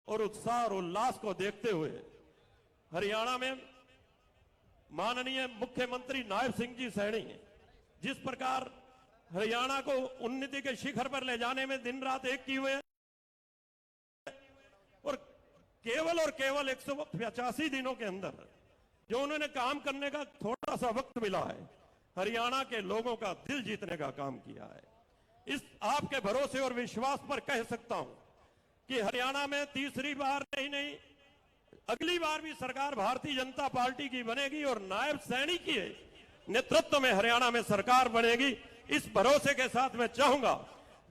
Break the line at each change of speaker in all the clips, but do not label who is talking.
और उत्साह और उल्लास को देखते हुए हरियाणा में माननीय मुख्यमंत्री नायब सिंह जी सैनी जिस प्रकार हरियाणा को उन्नति के शिखर पर ले जाने में दिन रात एक किए हुए हैं और केवल 185 दिनों के अंदर जो उन्होंने काम करने का थोड़ा सा वक्त मिला है, हरियाणा के लोगों का दिल जीतने का काम किया है। इस आपके भरोसे और विश्वास पर कह सकता हूं कि हरियाणा में तीसरी बार नहीं अगली बार भी सरकार भारतीय जनता पार्टी की बनेगी और नायब सैनी के नेतृत्व में हरियाणा में सरकार बनेगी। इस भरोसे के साथ मैं चाहूंगा,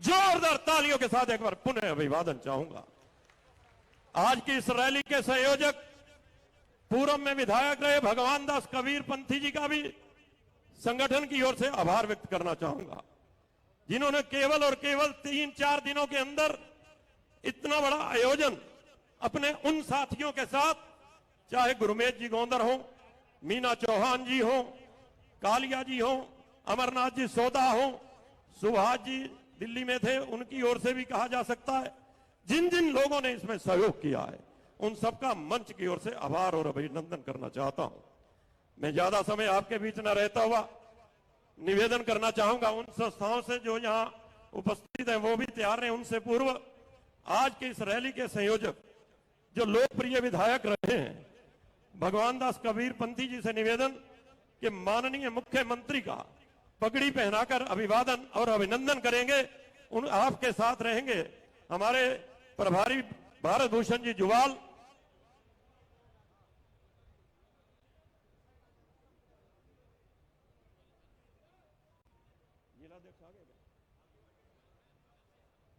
जोरदार तालियों के साथ एक बार पुनः अभिवादन चाहूंगा। आज की इस रैली के संयोजक पूर्व में विधायक रहे भगवान दास कबीर पंथी जी का भी संगठन की ओर से आभार व्यक्त करना चाहूंगा, जिन्होंने केवल और केवल 3-4 दिनों के अंदर इतना बड़ा आयोजन अपने उन साथियों के साथ, चाहे गुरमेज जी गोंदर हो, मीना चौहान जी हो, कालिया जी हो, अमरनाथ जी सोदा हो, सुभाष जी दिल्ली में थे, उनकी ओर से भी कहा जा सकता है। जिन जिन लोगों ने इसमें सहयोग किया है उन सबका मंच की ओर से आभार और अभिनंदन करना चाहता हूं। मैं ज्यादा समय आपके बीच न रहता हुआ निवेदन करना चाहूंगा उन संस्थाओं से जो यहां उपस्थित हैं, वो भी तैयार हैं। उनसे पूर्व आज की इस रैली के संयोजक जो लोकप्रिय विधायक रहे हैं भगवान दास कबीर पंथी जी से निवेदन कि माननीय मुख्यमंत्री का पगड़ी पहनाकर अभिवादन और अभिनंदन करेंगे। उन आपके साथ रहेंगे हमारे प्रभारी भारत भूषण जी जुवाल,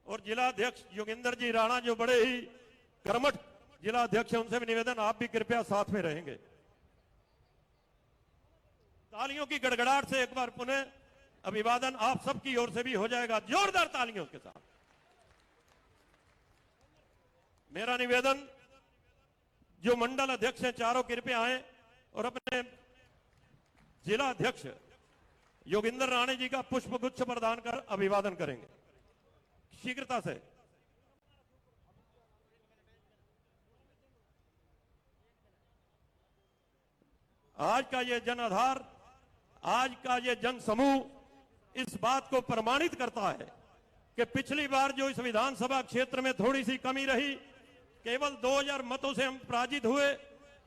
और जिला अध्यक्ष योगेंद्र जी राणा जो बड़े ही कर्मठ जिला अध्यक्ष है, उनसे भी निवेदन आप भी कृपया साथ में रहेंगे। तालियों की गड़गड़ाहट से एक बार पुनः अभिवादन आप सबकी ओर से भी हो जाएगा, जोरदार तालियों के साथ। मेरा निवेदन जो मंडल अध्यक्ष हैं चारों कृपया आए और अपने जिला अध्यक्ष योगेंद्र राणे जी का पुष्प गुच्छ प्रदान कर अभिवादन करेंगे शीघ्रता से। आज का ये जन आधार, आज का ये जन समूह इस बात को प्रमाणित करता है कि पिछली बार जो इस विधानसभा क्षेत्र में थोड़ी सी कमी रही, केवल 2000 मतों से हम पराजित हुए,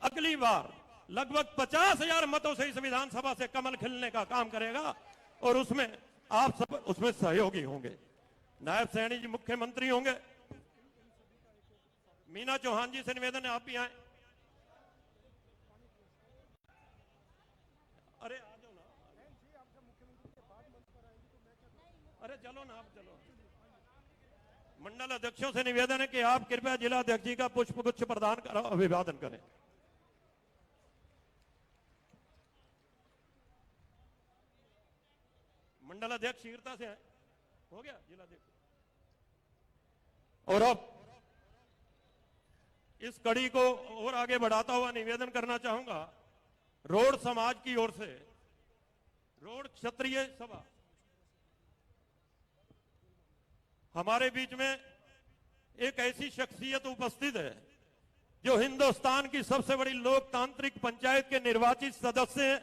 अगली बार लगभग 50,000 मतों से इस विधानसभा से कमल खिलने का काम करेगा और उसमें आप सब उसमें सहयोगी होंगे। नायब सैनी जी मुख्यमंत्री होंगे। मीना चौहान जी से निवेदन है आप भी आए। अरे आ जाओ ना, अरे चलो ना, आप चलो। मंडल अध्यक्षों से निवेदन है कि आप कृपया जिला अध्यक्ष जी का पुष्प गुच्छ प्रदान कर अभिवादन करें। मंडल अध्यक्ष शीघ्रता से आए। हो गया जिला अध्यक्ष। और अब इस कड़ी को और आगे बढ़ाता हुआ निवेदन करना चाहूंगा रोड समाज की ओर से, रोड क्षत्रिय सभा हमारे बीच में एक ऐसी शख्सियत उपस्थित है जो हिंदुस्तान की सबसे बड़ी लोकतांत्रिक पंचायत के निर्वाचित सदस्य हैं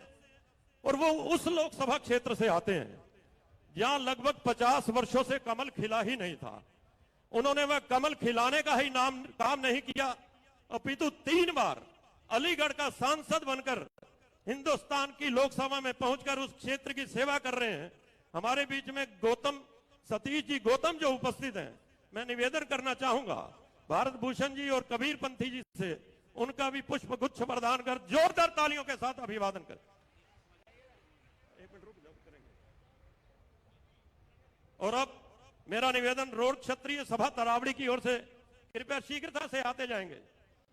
और वो उस लोकसभा क्षेत्र से आते हैं जहां लगभग 50 वर्षों से कमल खिला ही नहीं था। उन्होंने वह कमल खिलाने का ही काम नहीं किया, अपितु 3 बार अलीगढ़ का सांसद बनकर हिंदुस्तान की लोकसभा में पहुंचकर उस क्षेत्र की सेवा कर रहे हैं। हमारे बीच में सतीश जी गौतम जो उपस्थित हैं, मैं निवेदन करना चाहूंगा भारत भूषण जी और कबीर पंथी जी से उनका भी पुष्प गुच्छ प्रदान कर जोरदार तालियों के साथ अभिवादन कर। एक मिनट रुक जाओ, करेंगे। और अब मेरा निवेदन रोड क्षत्रिय सभा तरावड़ी की ओर से कृपया शीघ्रता से आते जाएंगे।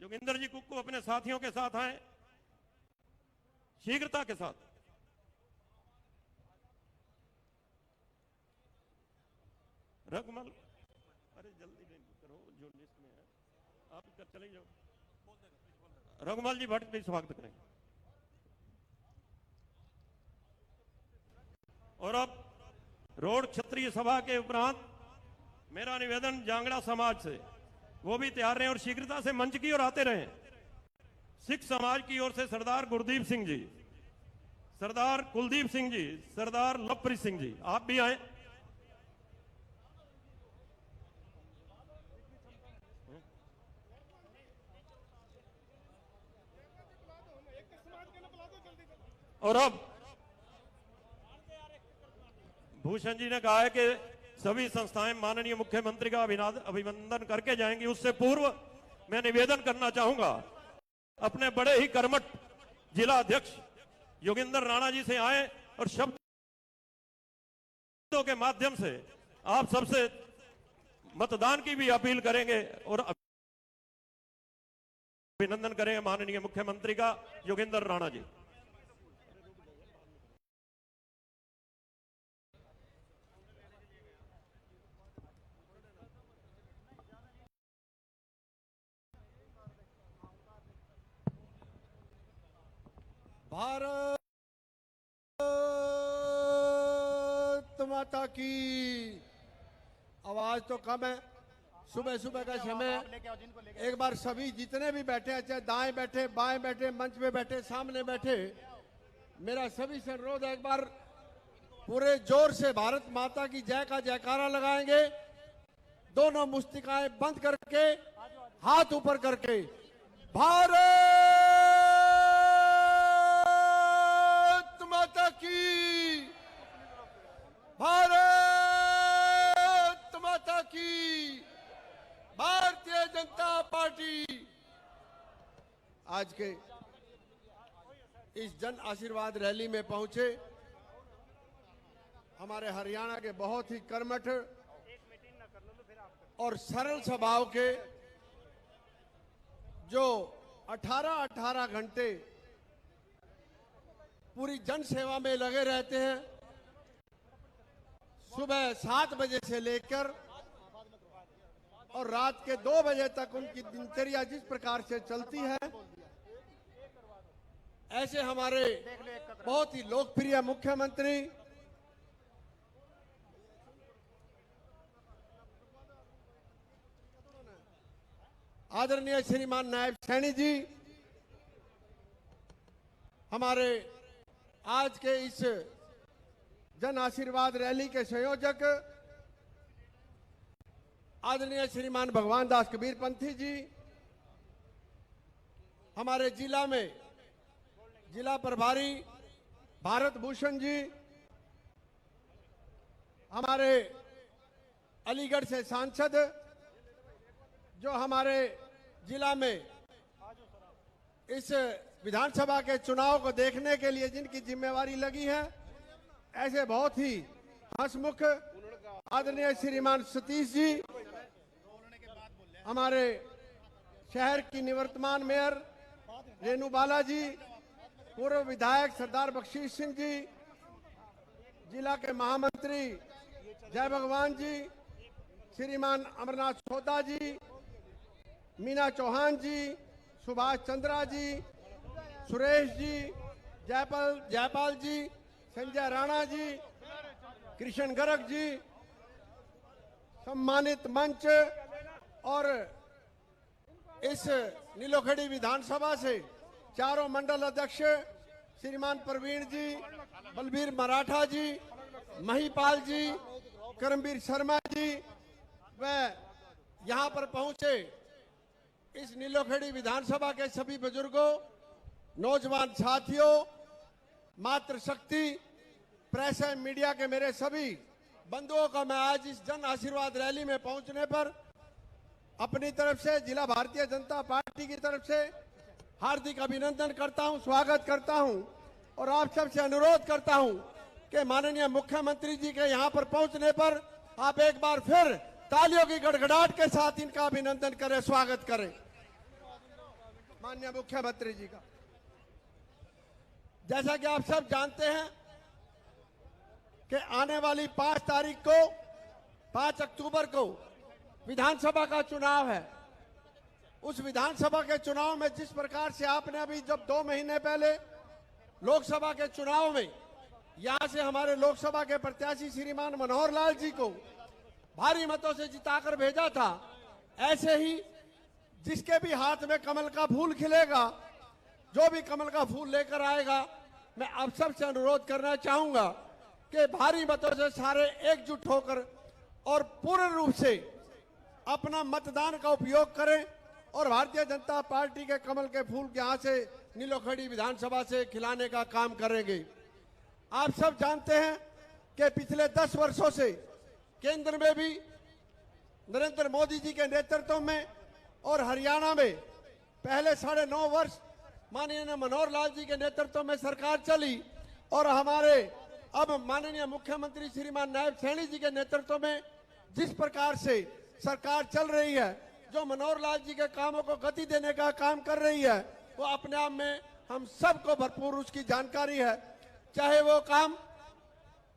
जोगिंदर जी कुक्कू अपने साथियों के साथ आए शीघ्रता के साथ। रघुमल, अरे जल्दी करो जो लिस्ट में है, आप चले जाओ। रघुमल जी भट्ट भी स्वागत करेंगे। और अब रोड क्षत्रिय सभा के उपरांत मेरा निवेदन जांगड़ा समाज से वो भी तैयार रहे और शीघ्रता से मंच की ओर आते रहे। सिख समाज की ओर से सरदार गुरदीप सिंह जी, सरदार कुलदीप सिंह जी, सरदार लवप्रीत सिंह जी, आप भी आए। और अब भूषण जी ने कहा है कि सभी संस्थाएं माननीय मुख्यमंत्री का अभिनंदन करके जाएंगी। उससे पूर्व मैं निवेदन करना चाहूंगा अपने बड़े ही कर्मठ जिला अध्यक्ष योगेंद्र राणा जी से आए और शब्दों के माध्यम से आप सबसे मतदान की भी अपील करेंगे और अभिनंदन करेंगे माननीय मुख्यमंत्री का योगेंद्र राणा जी।
भारत माता की। आवाज तो कम है, सुबह सुबह का समय। एक बार सभी जितने भी बैठे हैं, चाहे दाएं बैठे, बाएं बैठे, मंच में बैठे, सामने बैठे, मेरा सभी से अनुरोध है, एक बार पूरे जोर से भारत माता की जय का जयकारा लगाएंगे। दोनों मुस्तिकाएं बंद करके, हाथ ऊपर करके, भारत माता की, भारत माता की, भारतीय जनता पार्टी। आज के इस जन आशीर्वाद रैली में पहुंचे हमारे हरियाणा के बहुत ही कर्मठ और सरल स्वभाव के, जो 18-18 घंटे पूरी जन सेवा में लगे रहते हैं। सुबह 7 बजे से लेकर और रात के 2 बजे तक उनकी दिनचर्या जिस प्रकार से चलती है, ऐसे हमारे बहुत ही लोकप्रिय मुख्यमंत्री आदरणीय श्रीमान नायब सैनी जी, हमारे आज के इस जन आशीर्वाद रैली के संयोजक आदरणीय श्रीमान भगवान दास कबीर पंथी जी, हमारे जिला में जिला प्रभारी भारत भूषण जी, हमारे अलीगढ़ से सांसद जो हमारे जिला में इस विधानसभा के चुनाव को देखने के लिए जिनकी जिम्मेवारी लगी है, ऐसे बहुत ही हंसमुख आदरणीय श्रीमान सतीश जी, हमारे शहर की निवर्तमान मेयर रेणु बाला जी, पूर्व विधायक सरदार बख्शीश सिंह जी, जिला के महामंत्री जय भगवान जी, श्रीमान अमरनाथ सोदा जी, मीना चौहान जी, सुभाष चंद्रा जी, सुरेश जी, जयपाल जी, संजय राणा जी, कृष्ण गर्ग जी, सम्मानित मंच और इस नीलोखेड़ी विधानसभा से चारों मंडल अध्यक्ष श्रीमान प्रवीण जी, बलबीर मराठा जी, महिपाल जी, करमवीर शर्मा जी व यहाँ पर पहुंचे इस नीलोखेड़ी विधानसभा के सभी बुजुर्गों, नौजवान साथियों, मातृशक्ति, प्रेस एवं मीडिया के मेरे सभी बंधुओं का मैं आज इस जन आशीर्वाद रैली में पहुंचने पर अपनी तरफ से, जिला भारतीय जनता पार्टी की तरफ से हार्दिक अभिनंदन करता हूं, स्वागत करता हूं और आप सबसे अनुरोध करता हूं कि माननीय मुख्यमंत्री जी के यहां पर पहुंचने पर आप एक बार फिर तालियों की गड़गड़ाहट के साथ इनका अभिनंदन करें, स्वागत करें। माननीय मुख्यमंत्री जी का, जैसा कि आप सब जानते हैं कि आने वाली 5 तारीख को, 5 अक्टूबर को विधानसभा का चुनाव है। उस विधानसभा के चुनाव में जिस प्रकार से आपने अभी जब 2 महीने पहले लोकसभा के चुनाव में यहां से हमारे लोकसभा के प्रत्याशी श्रीमान मनोहर लाल जी को भारी मतों से जिताकर भेजा था, ऐसे ही जिसके भी हाथ में कमल का फूल खिलेगा, जो भी कमल का फूल लेकर आएगा, मैं आप सबसे अनुरोध करना चाहूंगा कि भारी मतों से सारे एकजुट होकर और पूर्ण रूप से अपना मतदान का उपयोग करें और भारतीय जनता पार्टी के कमल के फूल यहाँ से नीलोखेड़ी विधानसभा से खिलाने का काम करेंगे। आप सब जानते हैं कि पिछले 10 वर्षों से केंद्र में भी नरेंद्र मोदी जी के नेतृत्व में और हरियाणा में पहले 9.5 वर्ष माननीय मनोहर लाल जी के नेतृत्व में सरकार चली और हमारे अब माननीय मुख्यमंत्री श्रीमान नायब सैनी जी के नेतृत्व में जिस प्रकार से सरकार चल रही है, जो मनोहर लाल जी के कामों को गति देने का काम कर रही है, वो अपने आप में हम सबको भरपूर उसकी जानकारी है। चाहे वो काम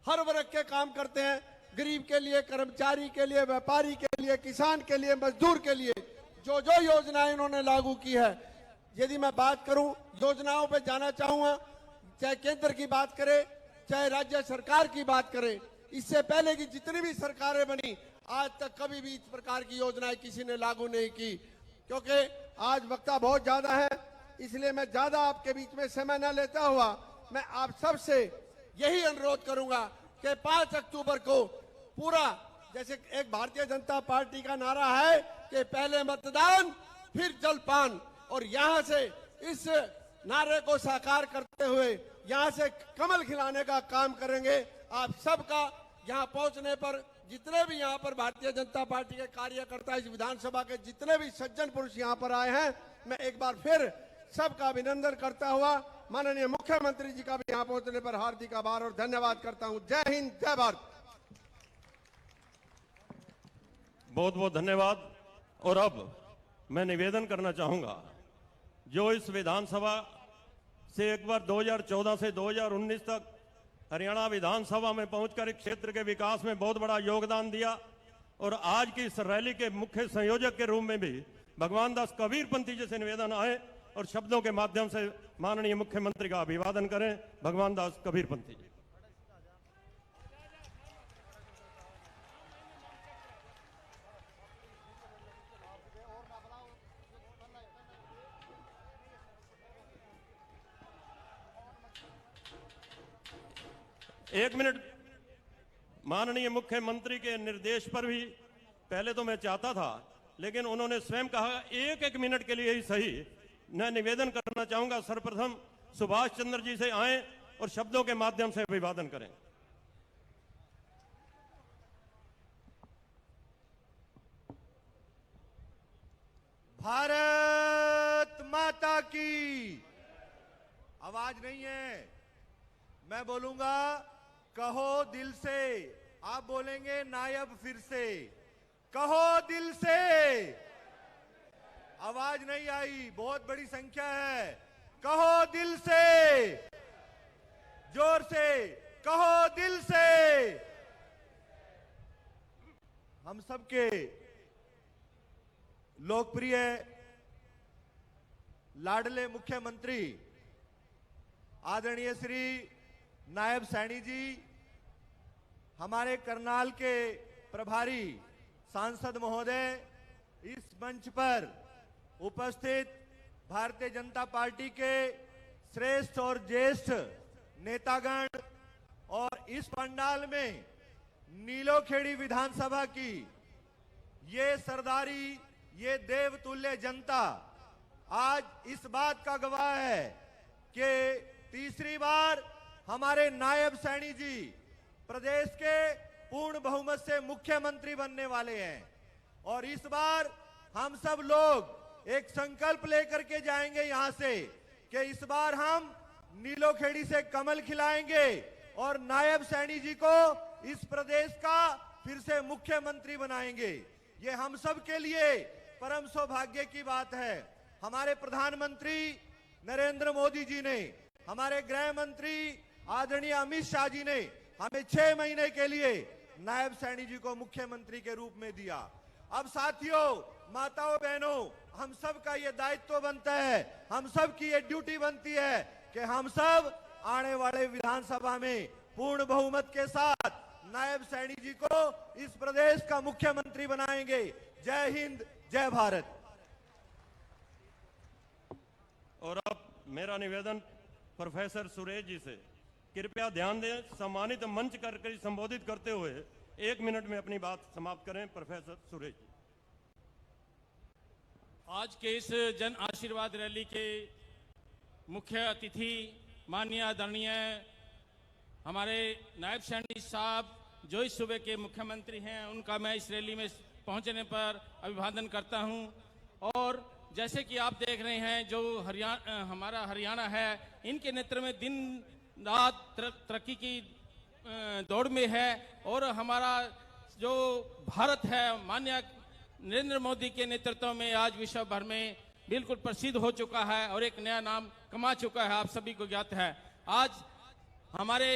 हर वर्ग के काम करते हैं, गरीब के लिए, कर्मचारी के लिए, व्यापारी के लिए, किसान के लिए, मजदूर के लिए, जो जो योजनाएं इन्होंने लागू की है। यदि मैं बात करूं योजनाओं पे जाना चाहूंगा, चाहे केंद्र की बात करें, चाहे राज्य सरकार की बात करें, इससे पहले की जितनी भी सरकारें बनी आज तक कभी भी इस प्रकार की योजनाएं किसी ने लागू नहीं की। क्योंकि आज वक्ता बहुत ज्यादा है, इसलिए मैं ज्यादा आपके बीच में समय न लेता हुआ मैं आप सबसे यही अनुरोध करूंगा कि 5 अक्टूबर को पूरा, जैसे एक भारतीय जनता पार्टी का नारा है कि पहले मतदान फिर जलपान, और यहां से इस नारे को साकार करते हुए यहां से कमल खिलाने का काम करेंगे। आप सबका यहां पहुंचने पर, जितने भी यहां पर भारतीय जनता पार्टी के कार्यकर्ता, इस विधानसभा के जितने भी सज्जन पुरुष यहां पर आए हैं, मैं एक बार फिर सबका अभिनंदन करता हुआ माननीय मुख्यमंत्री जी का भी यहां पहुंचने पर हार्दिक आभार और धन्यवाद करता हूं। जय हिंद, जय भारत।
बहुत बहुत धन्यवाद। और अब मैं निवेदन करना चाहूंगा, जो इस विधानसभा से एक बार 2014 से 2019 तक हरियाणा विधानसभा में पहुंचकर इस क्षेत्र के विकास में बहुत बड़ा योगदान दिया और आज की इस रैली के मुख्य संयोजक के रूप में भी भगवान दास कबीरपंथी जी से निवेदन आए और शब्दों के माध्यम से माननीय मुख्यमंत्री का अभिवादन करें। भगवान दास कबीरपंथी जी। एक मिनट। माननीय मुख्यमंत्री के निर्देश पर भी पहले तो मैं चाहता था, लेकिन उन्होंने स्वयं कहा 1-1 मिनट के लिए ही सही मैं निवेदन करना चाहूंगा, सर्वप्रथम सुभाष चंद्र जी से आए और शब्दों के माध्यम से अभिवादन करें।
भारत माता की। आवाज नहीं है, मैं बोलूंगा कहो दिल से, आप बोलेंगे नायब फिर से, कहो दिल से। आवाज नहीं आई, बहुत बड़ी संख्या है। कहो दिल से, जोर से कहो दिल से। हम सबके लोकप्रिय लाडले मुख्यमंत्री आदरणीय श्री नायब सैनी जी, हमारे करनाल के प्रभारी सांसद महोदय, इस मंच पर उपस्थित भारतीय जनता पार्टी के श्रेष्ठ और ज्येष्ठ नेतागण और इस पंडाल में नीलोखेड़ी विधानसभा की ये सरदारी, ये देवतुल्य जनता आज इस बात का गवाह है कि तीसरी बार हमारे नायब सैनी जी प्रदेश के पूर्ण बहुमत से मुख्यमंत्री बनने वाले हैं। और इस बार हम सब लोग एक संकल्प लेकर के जाएंगे यहां से कि इस बार हम नीलोखेड़ी से कमल खिलाएंगे और नायब सैनी जी को इस प्रदेश का फिर से मुख्यमंत्री बनाएंगे। ये हम सब के लिए परम सौभाग्य की बात है। हमारे प्रधानमंत्री नरेंद्र मोदी जी ने, हमारे गृह मंत्री आदरणीय अमित शाह जी ने हमें 6 महीने के लिए नायब सैनी जी को मुख्यमंत्री के रूप में दिया। अब साथियों, माताओं, बहनों, हम सब का ये दायित्व बनता है, हम सब की ये ड्यूटी बनती है कि हम सब आने वाले विधानसभा में पूर्ण बहुमत के साथ नायब सैनी जी को इस प्रदेश का मुख्यमंत्री बनाएंगे। जय हिंद, जय भारत।
मेरा निवेदन प्रोफेसर सुरेश जी से कृपया ध्यान दें, सम्मानित मंच करके संबोधित करते हुए 1 मिनट में अपनी बात समाप्त करें। प्रोफेसर सुरेश जी।
आज के इस जन आशीर्वाद रैली के मुख्य अतिथि माननीय आदरणीय हमारे नायब सैनी साहब जो इस सूबे के मुख्यमंत्री हैं, उनका मैं इस रैली में पहुंचने पर अभिवादन करता हूं। और जैसे कि आप देख रहे हैं, जो हमारा हरियाणा है, इनके नेतृत्व में दिन रात तरक्की की दौड़ में है। और हमारा जो भारत है, माननीय नरेंद्र मोदी के नेतृत्व में आज विश्व भर में बिल्कुल प्रसिद्ध हो चुका है और एक नया नाम कमा चुका है, आप सभी को ज्ञात है। आज हमारे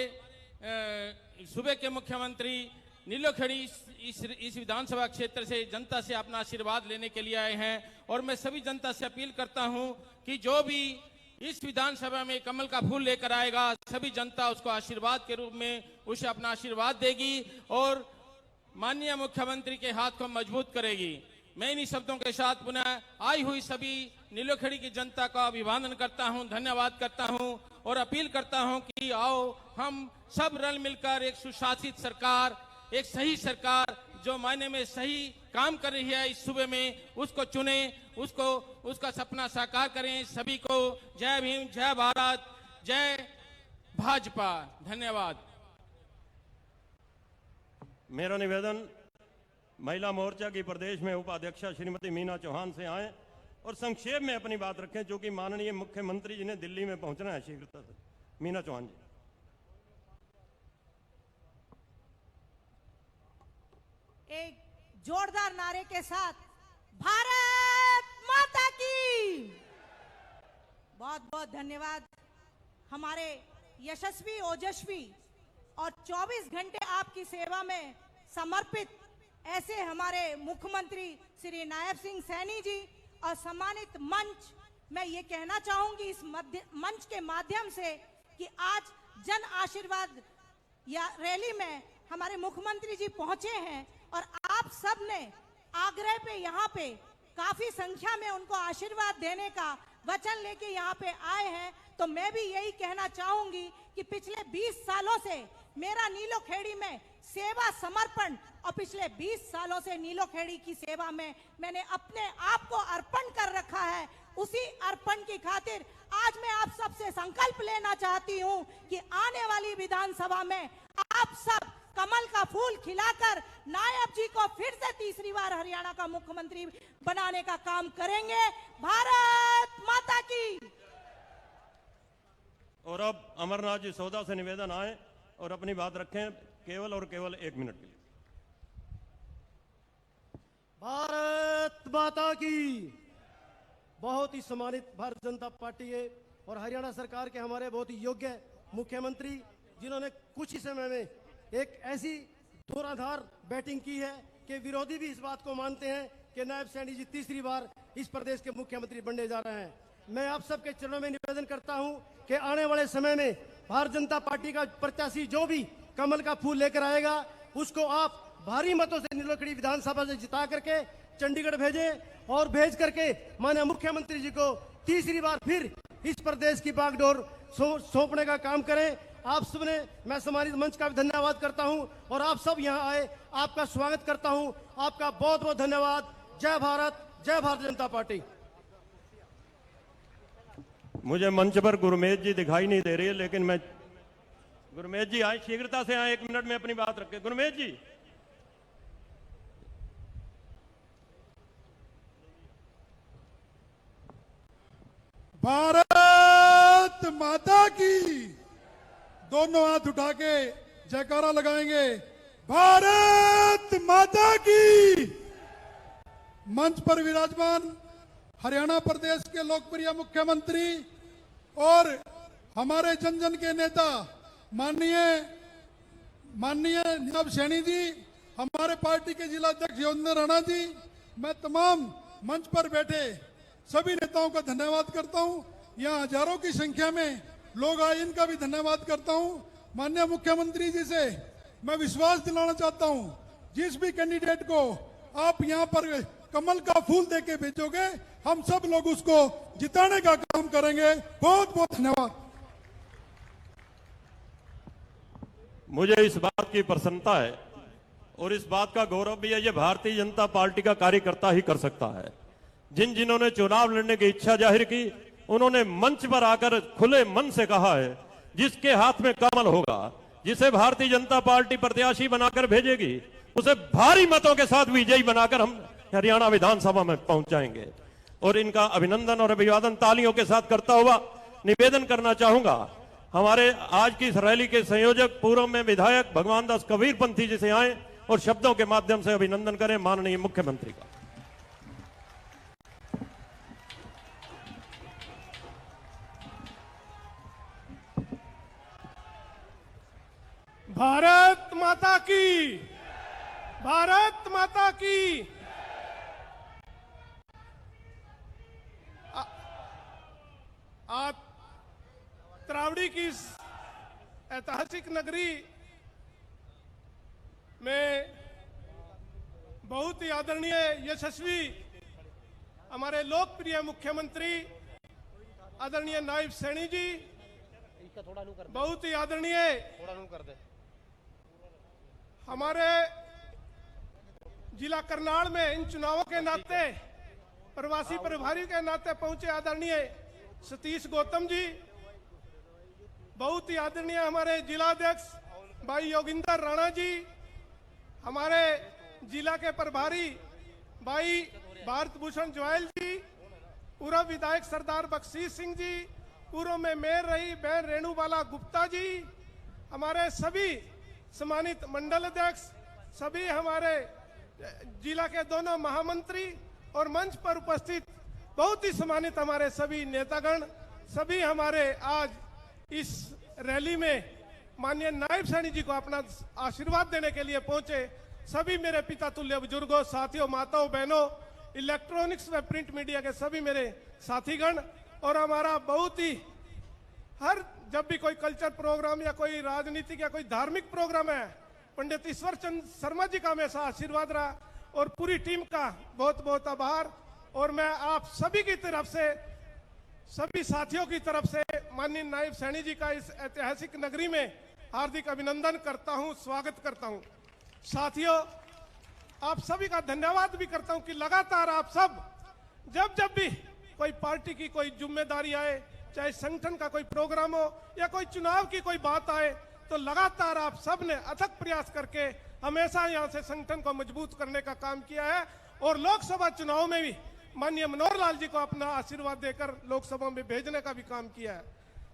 सूबे के मुख्यमंत्री नीलोखेड़ी इस विधानसभा क्षेत्र से जनता से अपना आशीर्वाद लेने के लिए आए हैं। और मैं सभी जनता से अपील करता हूं कि जो भी इस विधानसभा में कमल का फूल लेकर आएगा, सभी जनता उसको आशीर्वाद के रूप में उसे अपना आशीर्वाद देगी और माननीय मुख्यमंत्री के हाथ को मजबूत करेगी। मैं इन्हीं शब्दों के साथ पुनः आई हुई सभी नीलोखेड़ी की जनता का अभिवादन करता हूं, धन्यवाद करता हूं और अपील करता हूं कि आओ हम सब रल मिलकर एक सुशासित सरकार, एक सही सरकार जो मायने में सही काम कर रही है इस सूबे में, उसको चुने, उसका सपना साकार करें। सभी को जय भीम, जय भारत, जय भाजपा। धन्यवाद।
मेरा निवेदन महिला मोर्चा की प्रदेश में उपाध्यक्षा श्रीमती मीना चौहान से आए और संक्षेप में अपनी बात रखें, जो कि माननीय मुख्यमंत्री जी ने दिल्ली में पहुंचना है शीघ्रता से। मीना चौहान जी।
एक जोरदार नारे के साथ भारत माता की। बहुत बहुत धन्यवाद। हमारे यशस्वी, ओजस्वी और 24 घंटे आपकी सेवा में समर्पित ऐसे हमारे मुख्यमंत्री श्री नायब सिंह सैनी जी और सम्मानित मंच, मैं ये कहना चाहूंगी इस मंच के माध्यम से कि आज जन आशीर्वाद या रैली में हमारे मुख्यमंत्री जी पहुंचे हैं और आप सब ने आग्रह पे यहाँ पे काफी संख्या में उनको आशीर्वाद देने का वचन लेके यहाँ पे आए हैं। तो मैं भी यही कहना चाहूंगी कि पिछले 20 सालों से मेरा नीलोखेड़ी में सेवा समर्पण और पिछले 20 सालों से नीलोखेड़ी की सेवा में मैंने अपने आप को अर्पण कर रखा है। उसी अर्पण की खातिर आज मैं आप सबसे संकल्प लेना चाहती हूं कि आने वाली विधानसभा में आप सब कमल का फूल खिलाकर नायब जी को फिर से तीसरी बार हरियाणा का मुख्यमंत्री बनाने का काम करेंगे। भारत माता की।
और अब अमरनाथ जी सौदा से निवेदन आए और अपनी बात रखें केवल और केवल 1 मिनट के लिए।
भारत माता की। बहुत ही सम्मानित भारतीय जनता पार्टी है और हरियाणा सरकार के हमारे बहुत ही योग्य मुख्यमंत्री, जिन्होंने कुछ ही समय में एक ऐसी धुआंधार बैटिंग की है कि विरोधी भी इस बात को मानते हैं कि नायब सैनी जी तीसरी बार इस प्रदेश के मुख्यमंत्री बनने जा रहे हैं। मैं आप सबके चरणों में निवेदन करता हूं कि आने वाले समय में भारतीय जनता पार्टी का प्रत्याशी जो भी कमल का फूल लेकर आएगा, उसको आप भारी मतों से नीलोखेड़ी विधानसभा से जिता करके चंडीगढ़ भेजें और भेज करके माननीय मुख्यमंत्री जी को तीसरी बार फिर इस प्रदेश की बागडोर सौंपने का काम करें। आप सबने, मैं सम्मानित मंच का भी धन्यवाद करता हूं और आप सब यहां आए, आपका स्वागत करता हूं। आपका बहुत बहुत धन्यवाद। जय भारत, जय भारतीय जनता पार्टी।
मुझे मंच पर गुरमेज जी दिखाई नहीं दे रही है, लेकिन मैं गुरमेज जी आए, शीघ्रता से आए, 1 मिनट में अपनी बात रखें। गुरमेज जी।
भारत माता की। दोनों हाथ उठा के जयकारा लगाएंगे, भारत माता की। मंच पर विराजमान हरियाणा प्रदेश के लोकप्रिय मुख्यमंत्री और हमारे जन जन के नेता माननीय नायब सैनी जी, हमारे पार्टी के जिला अध्यक्ष योगेंद्र राणा जी, मैं तमाम मंच पर बैठे सभी नेताओं का धन्यवाद करता हूं। यहाँ हजारों की संख्या में लोग आए, इनका भी धन्यवाद करता हूं। माननीय मुख्यमंत्री जी से मैं विश्वास दिलाना चाहता हूं, जिस भी कैंडिडेट को आप यहाँ पर कमल का फूल देके भेजोगे, हम सब लोग उसको जिताने का काम करेंगे। बहुत बहुत धन्यवाद।
मुझे इस बात की प्रसन्नता है और इस बात का गौरव भी है, ये भारतीय जनता पार्टी का कार्यकर्ता ही कर सकता है। जिन्होंने चुनाव लड़ने की इच्छा जाहिर की, उन्होंने मंच पर आकर खुले मन से कहा है, जिसके हाथ में कमल होगा, जिसे भारतीय जनता पार्टी प्रत्याशी बनाकर भेजेगी, उसे भारी मतों के साथ विजयी बनाकर हम हरियाणा विधानसभा में पहुंच जाएंगे। और इनका अभिनंदन और अभिवादन तालियों के साथ करता हुआ निवेदन करना चाहूंगा, हमारे आज की इस रैली के संयोजक पूर्व में विधायक भगवान दास कबीरपंथी जी से आए और शब्दों के माध्यम से अभिनंदन करें माननीय मुख्यमंत्री का।
भारत माता की, भारत माता की। आज त्रावड़ी की इस ऐतिहासिक नगरी में बहुत ही आदरणीय यशस्वी हमारे लोकप्रिय मुख्यमंत्री आदरणीय नायब सैनी जी, बहुत ही आदरणीय हमारे जिला करनाल में इन चुनावों के नाते प्रवासी प्रभारी के नाते पहुंचे आदरणीय सतीश गौतम जी, बहुत ही आदरणीय हमारे जिलाध्यक्ष भाई योगिंदर राणा जी, हमारे जिला के प्रभारी भाई भारत भूषण जोयल जी, पूर्व विधायक सरदार बख्शीश सिंह जी, पूर्व में मेयर रही बहन रेणुबाला गुप्ता जी, हमारे सभी सम्मानित मंडल अध्यक्ष, सभी हमारे जिला के दोनों महामंत्री और मंच पर उपस्थित बहुत ही सम्मानित हमारे सभी नेतागण, सभी हमारे आज इस रैली में माननीय नायब सैनी जी को अपना आशीर्वाद देने के लिए पहुंचे सभी मेरे पिता तुल्य बुजुर्गों, साथियों, माताओं, बहनों, इलेक्ट्रॉनिक्स व प्रिंट मीडिया के सभी मेरे साथीगण, और हमारा बहुत ही हर जब भी कोई कल्चर प्रोग्राम या कोई राजनीतिक या कोई धार्मिक प्रोग्राम है, पंडित ईश्वर चंद शर्मा जी का हमेशा आशीर्वाद रहा और पूरी टीम का बहुत बहुत आभार। और मैं आप सभी की तरफ से, सभी साथियों की तरफ से माननीय नायब सैनी जी का इस ऐतिहासिक नगरी में हार्दिक अभिनंदन करता हूं, स्वागत करता हूं। साथियों, आप सभी का धन्यवाद भी करता हूं कि लगातार आप सब जब भी कोई पार्टी की कोई जिम्मेदारी आए, चाहे संगठन का कोई प्रोग्राम हो या कोई चुनाव की कोई बात आए, तो लगातार आप सब ने अथक प्रयास करके हमेशा यहां से संगठन को मजबूत करने का काम किया है और लोकसभा चुनाव में भी माननीय मनोहर लाल जी को अपना आशीर्वाद देकर लोकसभा में भेजने का भी काम किया है।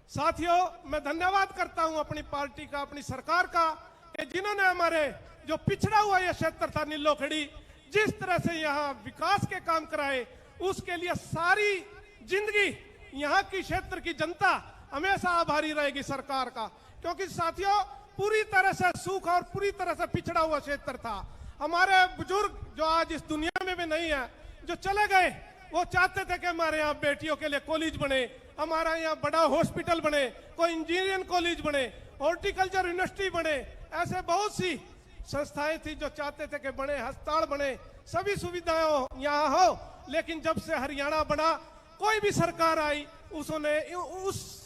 साथियों, मैं धन्यवाद करता हूं अपनी पार्टी का, अपनी सरकार का, कि जिन्होंने हमारे जो पिछड़ा हुआ यह क्षेत्र था नीलोखेड़ी, जिस तरह से यहाँ विकास के काम कराए, उसके लिए सारी जिंदगी यहाँ की क्षेत्र की जनता हमेशा आभारी रहेगी सरकार का। क्योंकि साथियों, पूरी तरह से सूख और पूरी तरह से पिछड़ा हुआ क्षेत्र था। हमारे बुजुर्ग जो आज इस दुनिया में भी नहीं है, जो चले गए, वो चाहते थे कि हमारे यहाँ बेटियों के लिए कॉलेज बने, हमारा यहाँ बड़ा हॉस्पिटल बने, कोई इंजीनियरिंग कॉलेज बने, हॉर्टिकल्चर यूनिवर्सिटी बने, ऐसे बहुत सी संस्थाएं थी जो चाहते थे कि बने, अस्पताल बने, सभी सुविधाएं यहाँ हो। लेकिन जब से हरियाणा बना, कोई भी सरकार आई, उस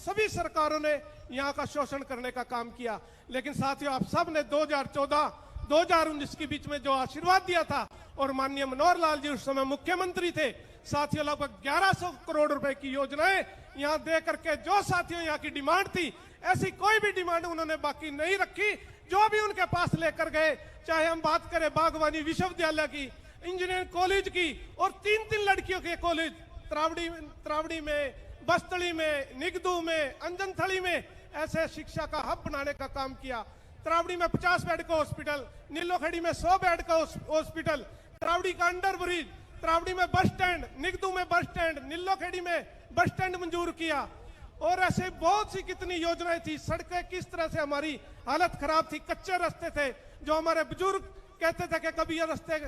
सभी सरकारों ने यहाँ का शोषण करने का काम किया। लेकिन साथियों, आप सब ने 2014-2019 के बीच में जो आशीर्वाद दिया था, और माननीय मनोहर लाल जी उस समय मुख्यमंत्री थे, साथियों लगभग 1100 करोड़ रुपए की योजनाएं यहाँ दे करके, जो साथियों यहाँ की डिमांड थी, ऐसी कोई भी डिमांड उन्होंने बाकी नहीं रखी। जो भी उनके पास लेकर गए, चाहे हम बात करें बागवानी विश्वविद्यालय की, इंजीनियरिंग कॉलेज की, और 3-3 लड़कियों के कॉलेज त्रावड़ी में, बस्तड़ी में, निगदू में, अंजनथली में, ऐसे शिक्षा का हब बनाने का काम किया। त्रावड़ी में 50 बेड का हॉस्पिटल, नीलोखेड़ी में 100 बेड का हॉस्पिटल, त्रावड़ी का अंडर ब्रिज, त्रावड़ी में बस स्टैंड, निगदू में बस स्टैंड, नीलोखेड़ी में बस स्टैंड मंजूर किया। और ऐसे बहुत सी कितनी योजनाएं थी। सड़कें किस तरह से हमारी हालत खराब थी, कच्चे रास्ते थे, जो हमारे बुजुर्ग कहते थे कि कभी ये रास्ते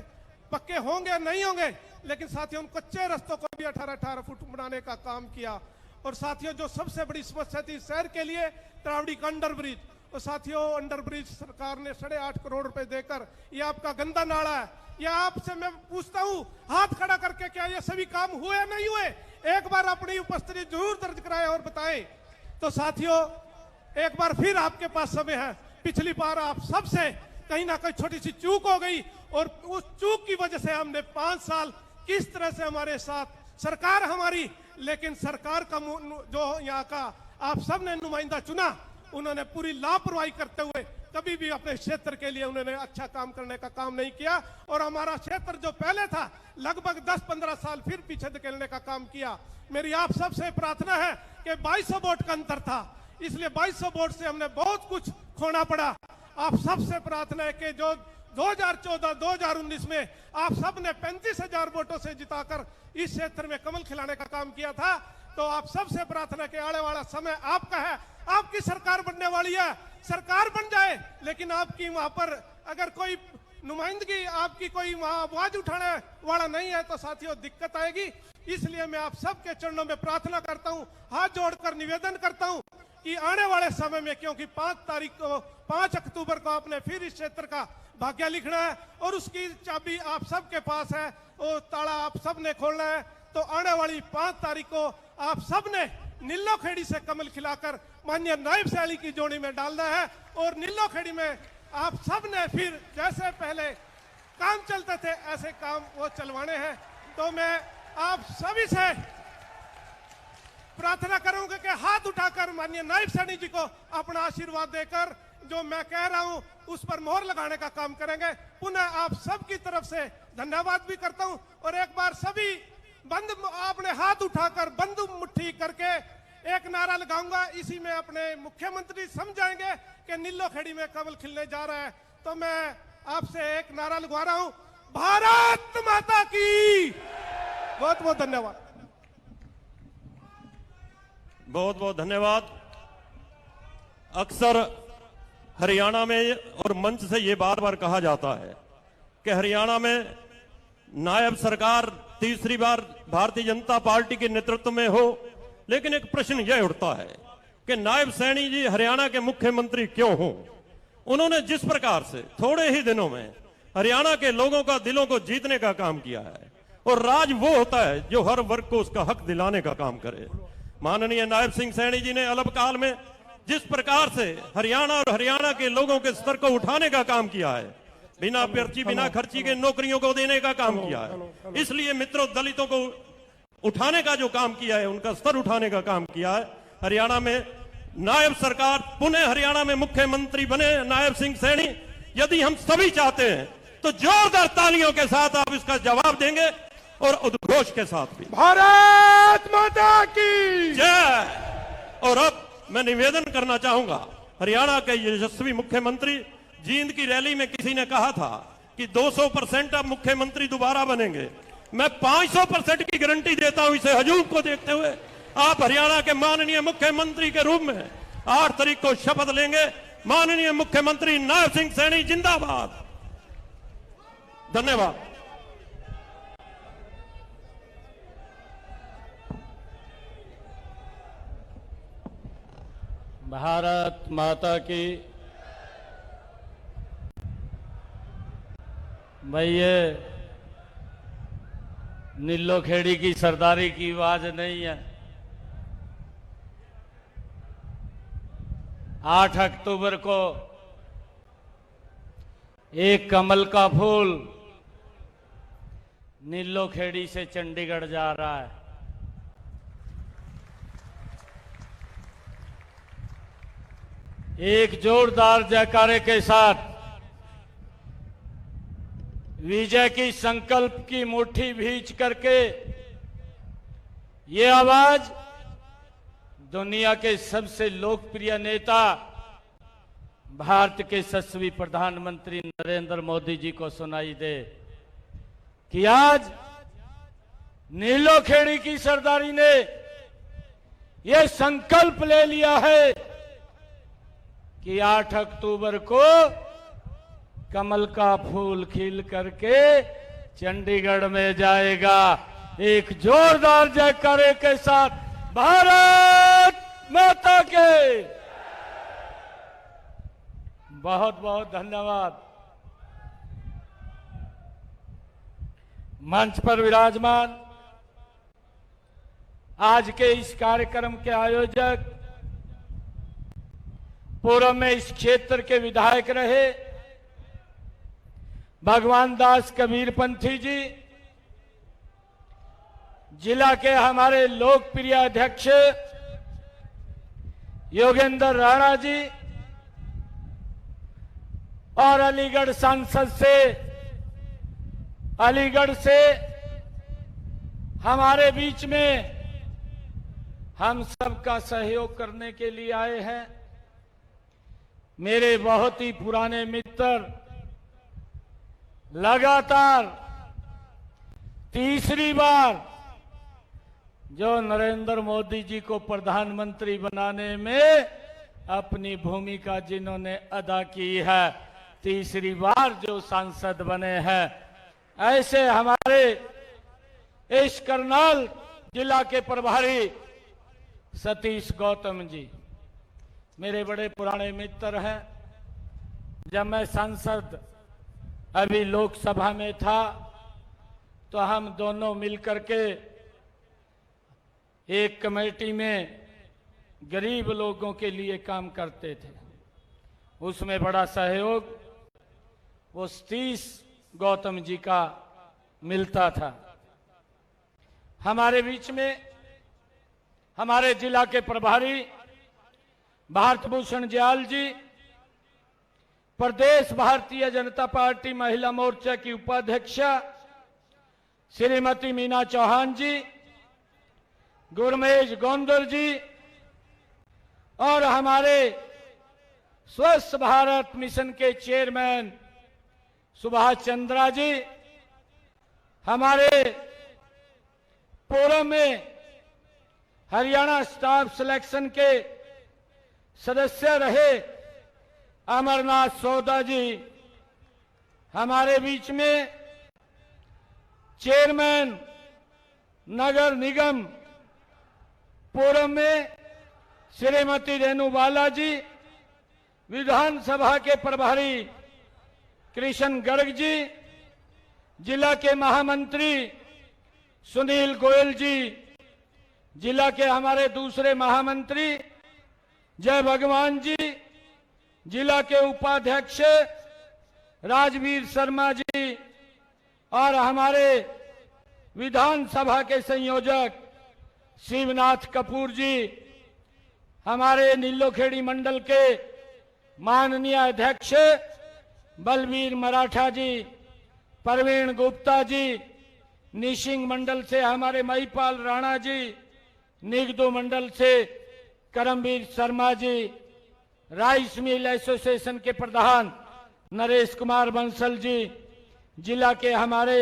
पक्के होंगे नहीं होंगे, लेकिन साथियों उन कच्चे रास्तों को भी 18-18 फुट बनाने का काम किया। और साथियों, जो सबसे बड़ी समस्या थी शहर के लिए, त्रावड़ी का अंडर ब्रिज, और साथियों अंडर ब्रिज सरकार ने 8.5 करोड़ रुपए देकर, ये आपका गंदा नाला है, ये आपसे मैं पूछता हूं हाथ खड़ा करके, क्या ये सभी काम हुए या नहीं हुए? एक बार अपनी उपस्थिति जरूर दर्ज कराएं और बताएं। तो साथियों, एक बार फिर आपके पास समय है। पिछली बार आप सबसे कहीं ना कहीं छोटी सी चूक हो गई और उस चूक की वजह से हमने 5 साल किस तरह से हमारे साथ सरकार हमारी, लेकिन सरकार का जो यहाँ का आप सब ने नुमाइंदा चुना, उन्होंने पूरी लापरवाही करते हुए कभी भी अपने क्षेत्र के लिए उन्होंने अच्छा काम करने का काम नहीं किया और हमारा क्षेत्र जो पहले था लगभग 10-15 साल फिर पीछे धकेलने का काम किया। मेरी आप सबसे प्रार्थना है कि 2200 वोट का अंतर था, इसलिए 2200 वोट से हमने बहुत कुछ खोना पड़ा। आप सबसे प्रार्थना है कि जो 2014-2019 में आप सब ने 35,000 वोटों से जिताकर इस क्षेत्र में कमल खिलाने का काम किया था, तो आप सबसे प्रार्थना कि आने वाला समय आपका है, आपकी सरकार बनने वाली है, सरकार बन जाए, लेकिन आपकी वहां पर अगर कोई नुमाइंदगी, आपकी कोई वहां आवाज उठाने वाला नहीं है तो साथियों दिक्कत आएगी। इसलिए मैं आप सबके चरणों में प्रार्थना करता हूं, हाथ जोड़कर निवेदन करता हूं कि आने वाले समय में, क्योंकि 5 अक्टूबर को आपने फिर इस क्षेत्र का भाग्य लिखना है और उसकी चाबी आप सबके पास है, वो ताला आप सब ने खोलना है। तो आने वाली 5 तारीख को आप सब ने नीलो खेड़ी से कमल खिलाकर माननीय नायब सैनी की जोड़ी में डालना है और नीलो खेड़ी में आप सब ने फिर जैसे पहले काम चलते थे ऐसे काम वो चलवाने हैं। तो मैं आप सभी से प्रार्थना करूंगा कि हाथ उठाकर माननीय नायब सैनी जी को अपना आशीर्वाद देकर जो मैं कह रहा हूं उस पर मोहर लगाने का काम करेंगे। पुनः आप सबकी तरफ से धन्यवाद भी करता हूं और एक बार सभी बंद आपने हाथ उठाकर बंद मुट्ठी करके एक नारा लगाऊंगा, इसी में अपने मुख्यमंत्री समझाएंगे कि नीलो खेड़ी में कमल खिलने जा रहा है। तो मैं आपसे एक नारा लगवा रहा हूं, भारत माता की। बहुत बहुत धन्यवाद।
बहुत बहुत धन्यवाद। अक्सर हरियाणा में और मंच से ये बार बार कहा जाता है कि हरियाणा में नायब सरकार तीसरी बार भारतीय जनता पार्टी के नेतृत्व में हो, लेकिन एक प्रश्न यह उठता है कि नायब सैनी जी हरियाणा के मुख्यमंत्री क्यों हो? उन्होंने जिस प्रकार से थोड़े ही दिनों में हरियाणा के लोगों का दिलों को जीतने का काम किया है, और राज वो होता है जो हर वर्ग को उसका हक दिलाने का काम करे। माननीय नायब सिंह सैनी जी ने अल्पकाल में जिस प्रकार से हरियाणा और हरियाणा के लोगों के स्तर को उठाने का काम किया है, बिना पर्ची बिना खर्ची के नौकरियों को देने का काम किया है, इसलिए मित्रों दलितों को उठाने का जो काम किया है, उनका स्तर उठाने का काम किया है। हरियाणा में नायब सरकार पुनः हरियाणा में मुख्यमंत्री बने नायब सिंह सैनी, यदि हम सभी चाहते हैं तो जोरदार तालियों के साथ आप इसका जवाब देंगे और उद्घोष के साथ भी।
भारत माता की
जय। और अब मैं निवेदन करना चाहूंगा, हरियाणा के यशस्वी मुख्यमंत्री, जींद की रैली में किसी ने कहा था कि 200% अब मुख्यमंत्री दोबारा बनेंगे। मैं 500% की गारंटी देता हूं, इसे हजूम को देखते हुए आप हरियाणा के माननीय मुख्यमंत्री के रूप में 8 तारीख को शपथ लेंगे। माननीय मुख्यमंत्री नायब सिंह सैनी जिंदाबाद। धन्यवाद।
भारत माता की। भाई ये नीलो खेड़ी की सरदारी की आवाज नहीं है। 8 अक्टूबर को एक कमल का फूल नीलो खेड़ी से चंडीगढ़ जा रहा है। एक जोरदार जयकारे के साथ विजय की संकल्प की मुट्ठी भींच करके ये आवाज दुनिया के सबसे लोकप्रिय नेता भारत के यशस्वी प्रधानमंत्री नरेंद्र मोदी जी को सुनाई दे कि आज नीलो खेड़ी की सरदारी ने यह संकल्प ले लिया है कि 8 अक्टूबर को कमल का फूल खिल करके चंडीगढ़ में जाएगा। एक जोरदार जयकारे के साथ भारत माता के। बहुत बहुत धन्यवाद। मंच पर विराजमान आज के इस कार्यक्रम के आयोजक, पूर्व में इस क्षेत्र के विधायक रहे भगवान दास कबीरपंथी जी, जिला के हमारे लोकप्रिय अध्यक्ष योगेंद्र राणा जी और अलीगढ़ सांसद से, अलीगढ़ से हमारे बीच में हम सबका सहयोग करने के लिए आए हैं मेरे बहुत ही पुराने मित्र, लगातार तीसरी बार जो नरेंद्र मोदी जी को प्रधानमंत्री बनाने में अपनी भूमिका जिन्होंने अदा की है, तीसरी बार जो सांसद बने हैं, ऐसे हमारे इस करनाल जिला के प्रभारी सतीश गौतम जी मेरे बड़े पुराने मित्र हैं। जब मैं सांसद अभी लोकसभा में था तो हम दोनों मिलकर के एक कमेटी में गरीब लोगों के लिए काम करते थे। उसमें बड़ा सहयोग वो सतीश गौतम जी का मिलता था। हमारे बीच में हमारे जिला के प्रभारी भारत भूषण ज्याल जी, प्रदेश भारतीय जनता पार्टी महिला मोर्चा की उपाध्यक्षा श्रीमती मीना चौहान जी, गुरमेज गोंदर जी और हमारे स्वच्छ भारत मिशन के चेयरमैन सुभाष चंद्रा जी, हमारे पूर्व में हरियाणा स्टाफ सिलेक्शन के सदस्य रहे अमरनाथ सौदा जी, हमारे बीच में चेयरमैन नगर निगम पूर्व में श्रीमती रेणु बाला जी, विधानसभा के प्रभारी कृष्ण गर्ग जी, जिला के महामंत्री सुनील गोयल जी, जिला के हमारे दूसरे महामंत्री जय भगवान जी, जिला के उपाध्यक्ष राजवीर शर्मा जी और हमारे विधानसभा के संयोजक शिवनाथ कपूर जी, हमारे नीलोखेड़ी मंडल के माननीय अध्यक्ष बलबीर मराठा जी, प्रवीण गुप्ता जी, निशिंग मंडल से हमारे महिपाल राणा जी, निगदो मंडल से Karambir Sharma ji, rice mill association के प्रधान नरेश कुमार बंसल जी, जिला के हमारे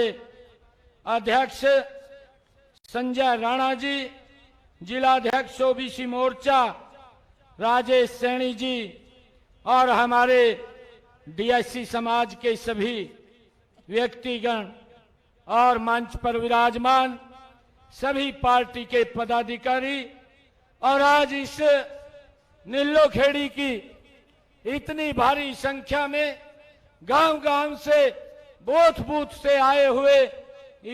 अध्यक्ष संजय राणा जी, जिला अध्यक्ष ओबीसी मोर्चा राजेश सैनी जी और हमारे डीएससी समाज के सभी व्यक्तिगण और मंच पर विराजमान सभी पार्टी के पदाधिकारी और आज इस नीलोखेड़ी की इतनी भारी संख्या में गांव-गांव से बूथ से आए हुए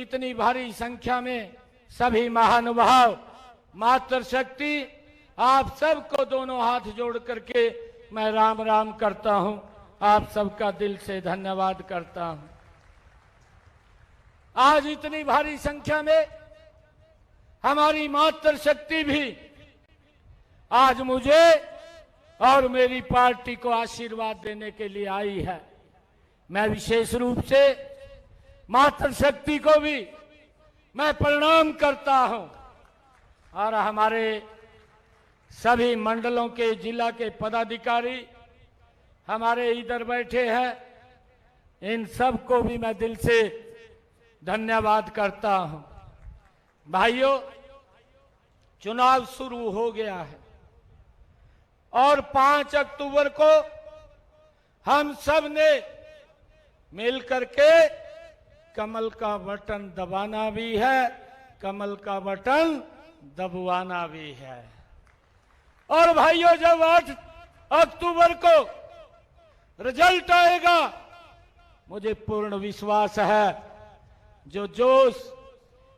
इतनी भारी संख्या में सभी महानुभाव मातृशक्ति आप सबको दोनों हाथ जोड़ करके मैं राम राम करता हूं। आप सबका दिल से धन्यवाद करता हूं। आज इतनी भारी संख्या में हमारी मातृशक्ति भी आज मुझे और मेरी पार्टी को आशीर्वाद देने के लिए आई है। मैं विशेष रूप से मातृशक्ति को भी मैं प्रणाम करता हूं और हमारे सभी मंडलों के जिला के पदाधिकारी हमारे इधर बैठे हैं, इन सब को भी मैं दिल से धन्यवाद करता हूं। भाइयों, चुनाव शुरू हो गया है और 5 अक्टूबर को हम सब ने मिलकर के कमल का बटन दबाना भी है, कमल का बटन दबवाना भी है। और भाइयों, जब 8 अक्टूबर को रिजल्ट आएगा, मुझे पूर्ण विश्वास है जो जोश,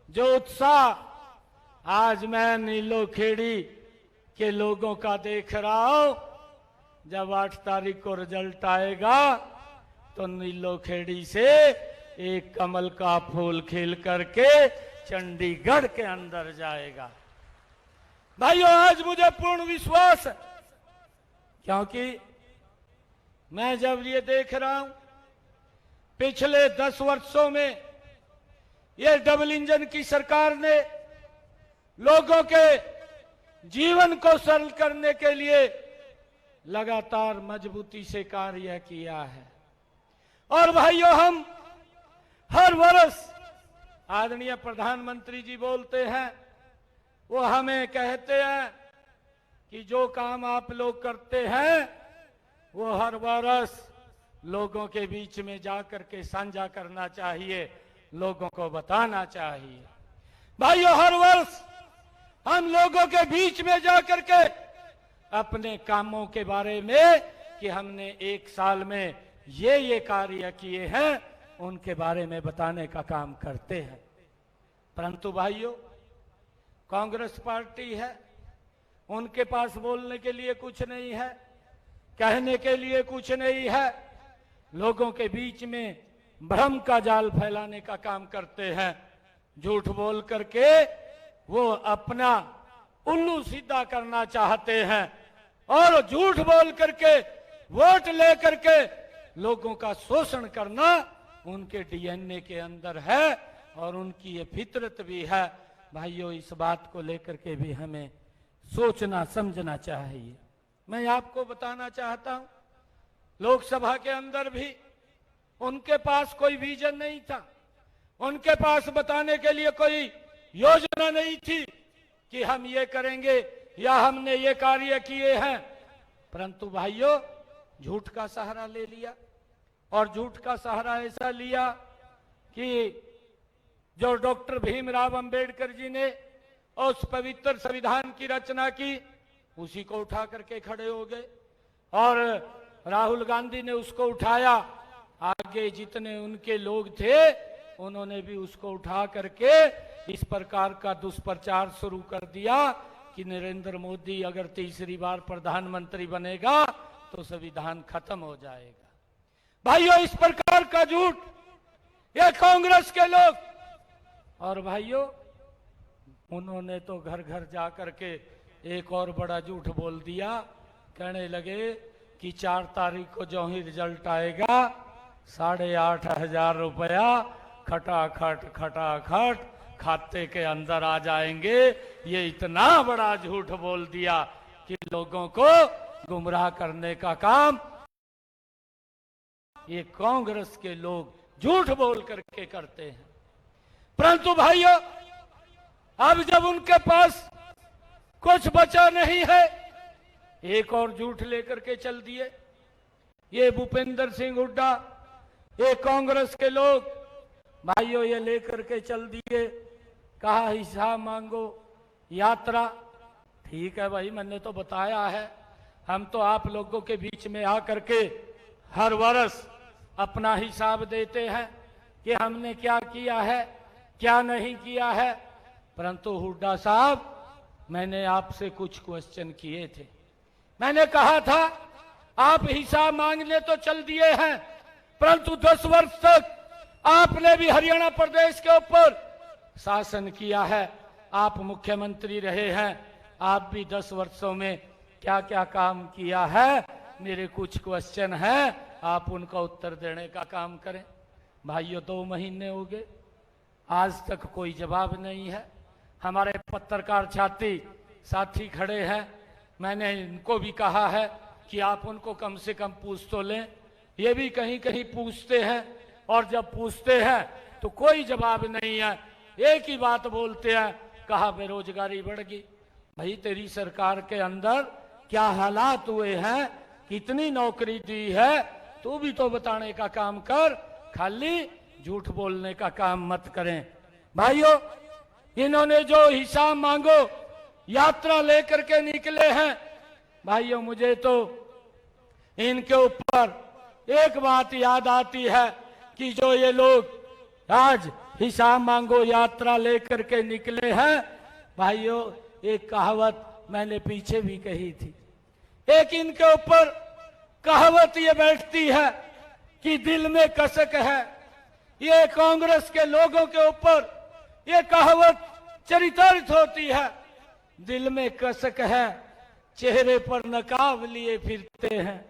जो उत्साह आज मैं नीलोखेड़ी के लोगों का देख रहा हूं। जब 8 तारीख को रिजल्ट आएगा तो नीलोखेड़ी से एक कमल का फूल खिल करके चंडीगढ़ के अंदर जाएगा। भाइयों, आज मुझे पूर्ण विश्वास है, क्योंकि मैं जब ये देख रहा हूं पिछले 10 वर्षों में ये डबल इंजन की सरकार ने लोगों के जीवन को सरल करने के लिए लगातार मजबूती से कार्य किया है। और भाइयों, हम हर वर्ष आदरणीय प्रधानमंत्री जी बोलते हैं, वो हमें कहते हैं कि जो काम आप लोग करते हैं वो हर वर्ष लोगों के बीच में जाकर के साझा करना चाहिए, लोगों को बताना चाहिए। भाइयों, हर वर्ष हम लोगों के बीच में जाकर के अपने कामों के बारे में कि हमने 1 साल में ये कार्य किए हैं उनके बारे में बताने का काम करते हैं। परंतु भाइयों, कांग्रेस पार्टी है, उनके पास बोलने के लिए कुछ नहीं है, कहने के लिए कुछ नहीं है, लोगों के बीच में भ्रम का जाल फैलाने का काम करते हैं। झूठ बोल करके वो अपना उल्लू सीधा करना चाहते हैं और झूठ बोल करके वोट ले करके लोगों का शोषण करना उनके डीएनए के अंदर है और उनकी ये फितरत भी है। भाइयों, इस बात को लेकर के भी हमें सोचना समझना चाहिए। मैं आपको बताना चाहता हूं, लोकसभा के अंदर भी उनके पास कोई विजन नहीं था, उनके पास बताने के लिए कोई योजना नहीं थी कि हम ये करेंगे या हमने ये कार्य किए हैं। परंतु भाइयों, झूठ का सहारा ले लिया और झूठ का सहारा ऐसा लिया कि जो डॉक्टर भीमराव अंबेडकर जी ने उस पवित्र संविधान की रचना की, उसी को उठा करके खड़े हो गए और राहुल गांधी ने उसको उठाया। आगे जितने उनके लोग थे उन्होंने भी उसको उठा करके इस प्रकार का दुष्प्रचार शुरू कर दिया कि नरेंद्र मोदी अगर तीसरी बार प्रधानमंत्री बनेगा तो संविधान खत्म हो जाएगा। भाइयों, इस प्रकार का झूठ ये कांग्रेस के लोग, और भाइयों उन्होंने तो घर घर जा करके एक और बड़ा झूठ बोल दिया। कहने लगे कि 4 तारीख को जो ही रिजल्ट आएगा 8,500 रुपया खटाखट खटाखट खाते के अंदर आ जाएंगे। ये इतना बड़ा झूठ बोल दिया कि लोगों को गुमराह करने का काम ये कांग्रेस के लोग झूठ बोल करके करते हैं। परंतु भाइयों, अब जब उनके पास कुछ बचा नहीं है, एक और झूठ लेकर के चल दिए। ये भूपेंद्र सिंह हुड्डा, ये कांग्रेस के लोग भाइयों ये लेकर के चल दिए, कहा हिसाब मांगो, यात्रा। ठीक है भाई, मैंने तो बताया है, हम तो आप लोगों के बीच में आकर के हर वर्ष अपना हिसाब देते हैं कि हमने क्या किया है, क्या नहीं किया है। परंतु हुड्डा साहब, मैंने आपसे कुछ क्वेश्चन किए थे। मैंने कहा था आप हिसाब मांगने तो चल दिए हैं, परंतु 10 वर्ष तक आपने भी हरियाणा प्रदेश के ऊपर शासन किया है, आप मुख्यमंत्री रहे हैं, आप भी 10 वर्षों में क्या क्या काम किया है। मेरे कुछ क्वेश्चन हैं, आप उनका उत्तर देने का काम करें। भाइयों, 2 महीने हो गए, आज तक कोई जवाब नहीं है। हमारे पत्रकार साथी खड़े हैं, मैंने इनको भी कहा है कि आप उनको कम से कम पूछ तो लें। ये भी कहीं कहीं पूछते हैं और जब पूछते हैं तो कोई जवाब नहीं है, एक ही बात बोलते हैं, कहा बेरोजगारी बढ़ गई। भाई, तेरी सरकार के अंदर क्या हालात हुए हैं, कितनी नौकरी दी है, तू भी तो बताने का काम कर, खाली झूठ बोलने का काम मत करें। भाइयों, इन्होंने जो हिसाब मांगो यात्रा लेकर के निकले हैं, भाइयों मुझे तो इनके ऊपर एक बात याद आती है कि जो ये लोग आज हिसाब मांगो यात्रा लेकर के निकले हैं। भाइयों, एक कहावत मैंने पीछे भी कही थी, एक इनके ऊपर कहावत ये बैठती है कि दिल में कसक है। ये कांग्रेस के लोगों के ऊपर ये कहावत चरितार्थ होती है, दिल में कसक है, चेहरे पर नकाब लिए फिरते हैं।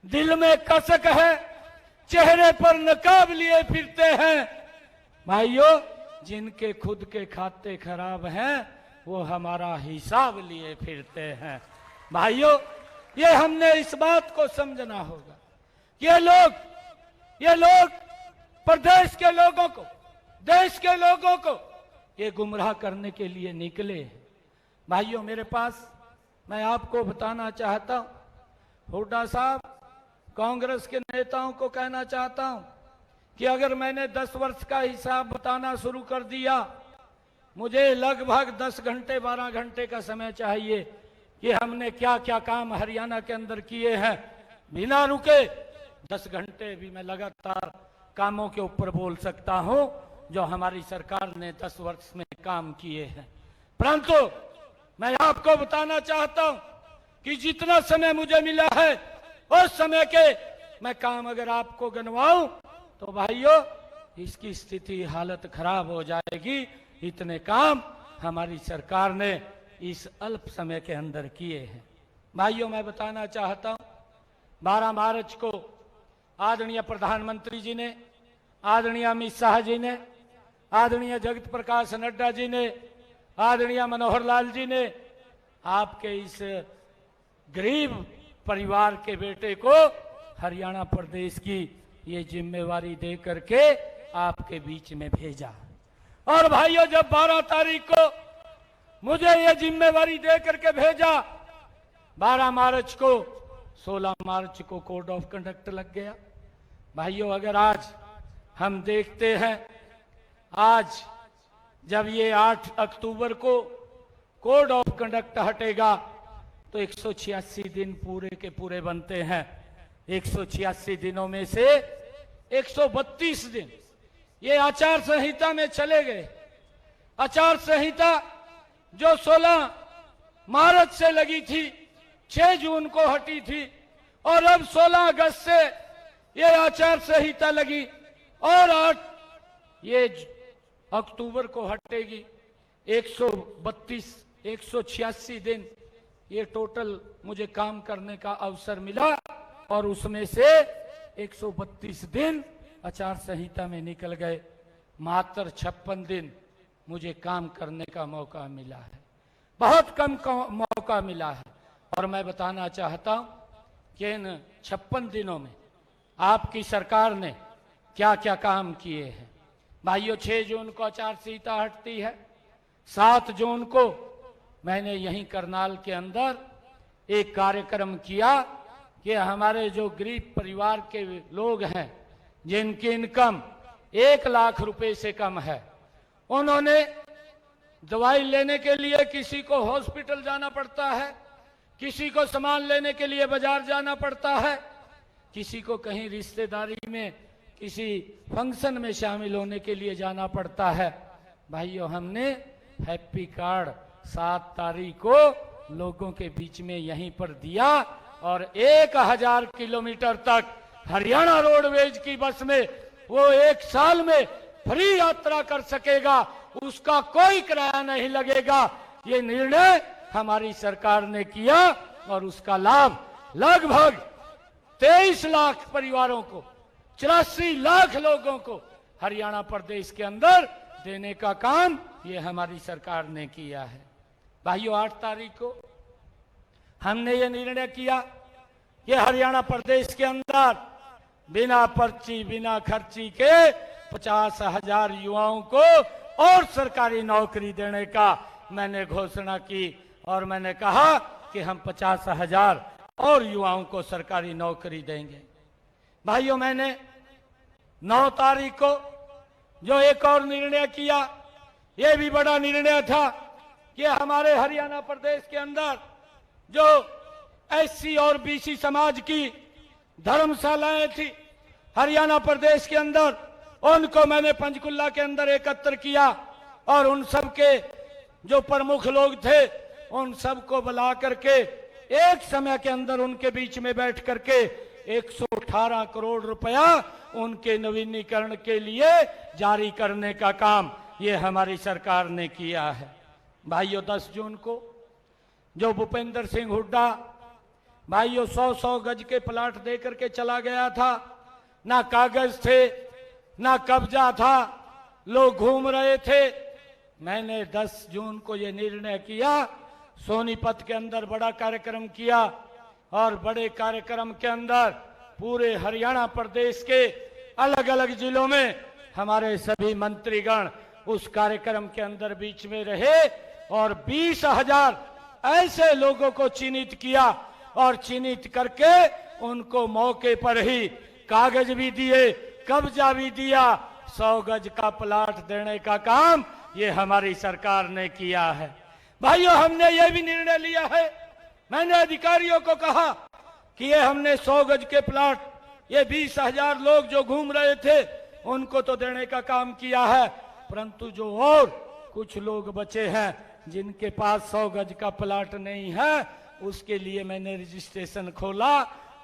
दिल में कसक है, चेहरे पर नकाब लिए फिरते हैं। भाइयों, जिनके खुद के खाते खराब हैं वो हमारा हिसाब लिए फिरते हैं। भाइयों, ये हमने इस बात को समझना होगा कि ये लोग प्रदेश के लोगों को, देश के लोगों को ये गुमराह करने के लिए निकले हैं। भाइयों, मेरे पास मैं आपको बताना चाहता हूं, हुड्डा साहब, कांग्रेस के नेताओं को कहना चाहता हूं कि अगर मैंने 10 वर्ष का हिसाब बताना शुरू कर दिया, मुझे लगभग 10 घंटे 12 घंटे का समय चाहिए कि हमने क्या क्या काम हरियाणा के अंदर किए हैं। बिना रुके 10 घंटे भी मैं लगातार कामों के ऊपर बोल सकता हूं जो हमारी सरकार ने 10 वर्ष में काम किए हैं। परंतु मैं आपको बताना चाहता हूं कि जितना समय मुझे मिला है उस समय के मैं काम अगर आपको गिनवाऊं तो भाइयों इसकी स्थिति हालत खराब हो जाएगी। इतने काम हमारी सरकार ने इस अल्प समय के अंदर किए हैं। भाइयों, मैं बताना चाहता हूं 12 मार्च को आदरणीय प्रधानमंत्री जी ने, आदरणीय अमित शाह जी ने, आदरणीय जगत प्रकाश नड्डा जी ने, आदरणीय मनोहर लाल जी ने आपके इस गरीब परिवार के बेटे को हरियाणा प्रदेश की ये जिम्मेवारी दे करके आपके बीच में भेजा। और भाइयों, जब 12 तारीख को मुझे ये जिम्मेवारी दे करके भेजा, 12 मार्च को 16 मार्च को कोड ऑफ कंडक्ट लग गया। भाइयों, अगर आज हम देखते हैं, आज जब ये 8 अक्टूबर को कोड ऑफ कंडक्ट हटेगा तो 186 दिन पूरे के पूरे बनते हैं। 186 दिनों में से 132 दिन ये आचार संहिता में चले गए। आचार संहिता जो 16 मार्च से लगी थी, 6 जून को हटी थी, और अब 16 अगस्त से ये आचार संहिता लगी और 8 ये अक्टूबर को हटेगी। 186 दिन ये टोटल मुझे काम करने का अवसर मिला और उसमें से 132 दिन आचार संहिता में निकल गए। मात्र 56 दिन मुझे काम करने का मौका मिला है, बहुत कम मौका मिला है। और मैं बताना चाहता हूं कि इन 56 दिनों में आपकी सरकार ने क्या क्या काम किए हैं। भाइयों, 6 जून को आचार संहिता हटती है। 7 जून को मैंने यहीं करनाल के अंदर एक कार्यक्रम किया कि हमारे जो गरीब परिवार के लोग हैं जिनकी इनकम 1 लाख रुपए से कम है, उन्होंने दवाई लेने के लिए किसी को हॉस्पिटल जाना पड़ता है, किसी को सामान लेने के लिए बाजार जाना पड़ता है, किसी को कहीं रिश्तेदारी में किसी फंक्शन में शामिल होने के लिए जाना पड़ता है। भाइयों, हमने हैप्पी कार्ड 7 तारीख को लोगों के बीच में यहीं पर दिया और 1000 किलोमीटर तक हरियाणा रोडवेज की बस में वो 1 साल में फ्री यात्रा कर सकेगा, उसका कोई किराया नहीं लगेगा। ये निर्णय हमारी सरकार ने किया और उसका लाभ लगभग 23 लाख परिवारों को, 84 लाख लोगों को हरियाणा प्रदेश के अंदर देने का काम ये हमारी सरकार ने किया है। भाइयों, 8 तारीख को हमने ये निर्णय किया कि हरियाणा प्रदेश के अंदर बिना पर्ची बिना खर्ची के 50,000 युवाओं को और सरकारी नौकरी देने का मैंने घोषणा की और मैंने कहा कि हम 50,000 और युवाओं को सरकारी नौकरी देंगे। भाइयों, मैंने 9 तारीख को जो एक और निर्णय किया, यह भी बड़ा निर्णय था कि हमारे हरियाणा प्रदेश के अंदर जो एससी और बीसी समाज की धर्मशालाएं थी हरियाणा प्रदेश के अंदर, उनको मैंने पंचकुला के अंदर एकत्र किया और उन सब के जो प्रमुख लोग थे उन सबको बुला करके एक समय के अंदर उनके बीच में बैठ करके 118 करोड़ रुपया उनके नवीनीकरण के लिए जारी करने का काम ये हमारी सरकार ने किया है। भाइयों, 10 जून को जो भूपेंद्र सिंह हुड्डा भाइयों 100-100 गज के प्लाट दे करके चला गया था, ना कागज थे ना कब्जा था, लोग घूम रहे थे। मैंने 10 जून को ये निर्णय किया, सोनीपत के अंदर बड़ा कार्यक्रम किया और बड़े कार्यक्रम के अंदर पूरे हरियाणा प्रदेश के अलग अलग जिलों में हमारे सभी मंत्रीगण उस कार्यक्रम के अंदर बीच में रहे और 20,000 ऐसे लोगों को चिन्हित किया और चिन्हित करके उनको मौके पर ही कागज भी दिए, कब्जा भी दिया, 100 गज का प्लाट देने का काम ये हमारी सरकार ने किया है। भाइयों, हमने ये भी निर्णय लिया है, मैंने अधिकारियों को कहा कि ये हमने 100 गज के प्लाट ये 20,000 लोग जो घूम रहे थे उनको तो देने का काम किया है, परंतु जो और कुछ लोग बचे हैं जिनके पास 100 गज का प्लाट नहीं है उसके लिए मैंने रजिस्ट्रेशन खोला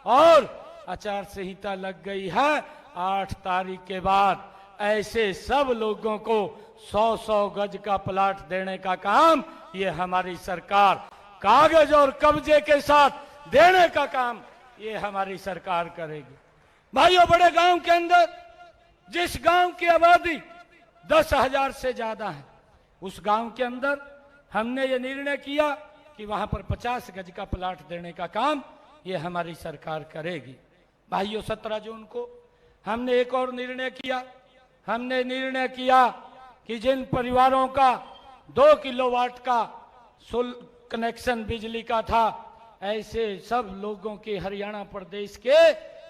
और आचार संहिता लग गई है। 8 तारीख के बाद ऐसे सब लोगों को 100-100 गज का प्लाट देने का काम ये हमारी सरकार कागज और कब्जे के साथ देने का काम ये हमारी सरकार करेगी। भाइयों, बड़े गांव के अंदर जिस गांव की आबादी 10,000 से ज्यादा है उस गांव के अंदर हमने ये निर्णय किया कि वहां पर 50 गज का प्लाट देने का काम ये हमारी सरकार करेगी। भाइयों, 17 जून को हमने एक और निर्णय किया। हमने निर्णय किया कि जिन परिवारों का 2 किलोवाट का कनेक्शन बिजली का था ऐसे सब लोगों के हरियाणा प्रदेश के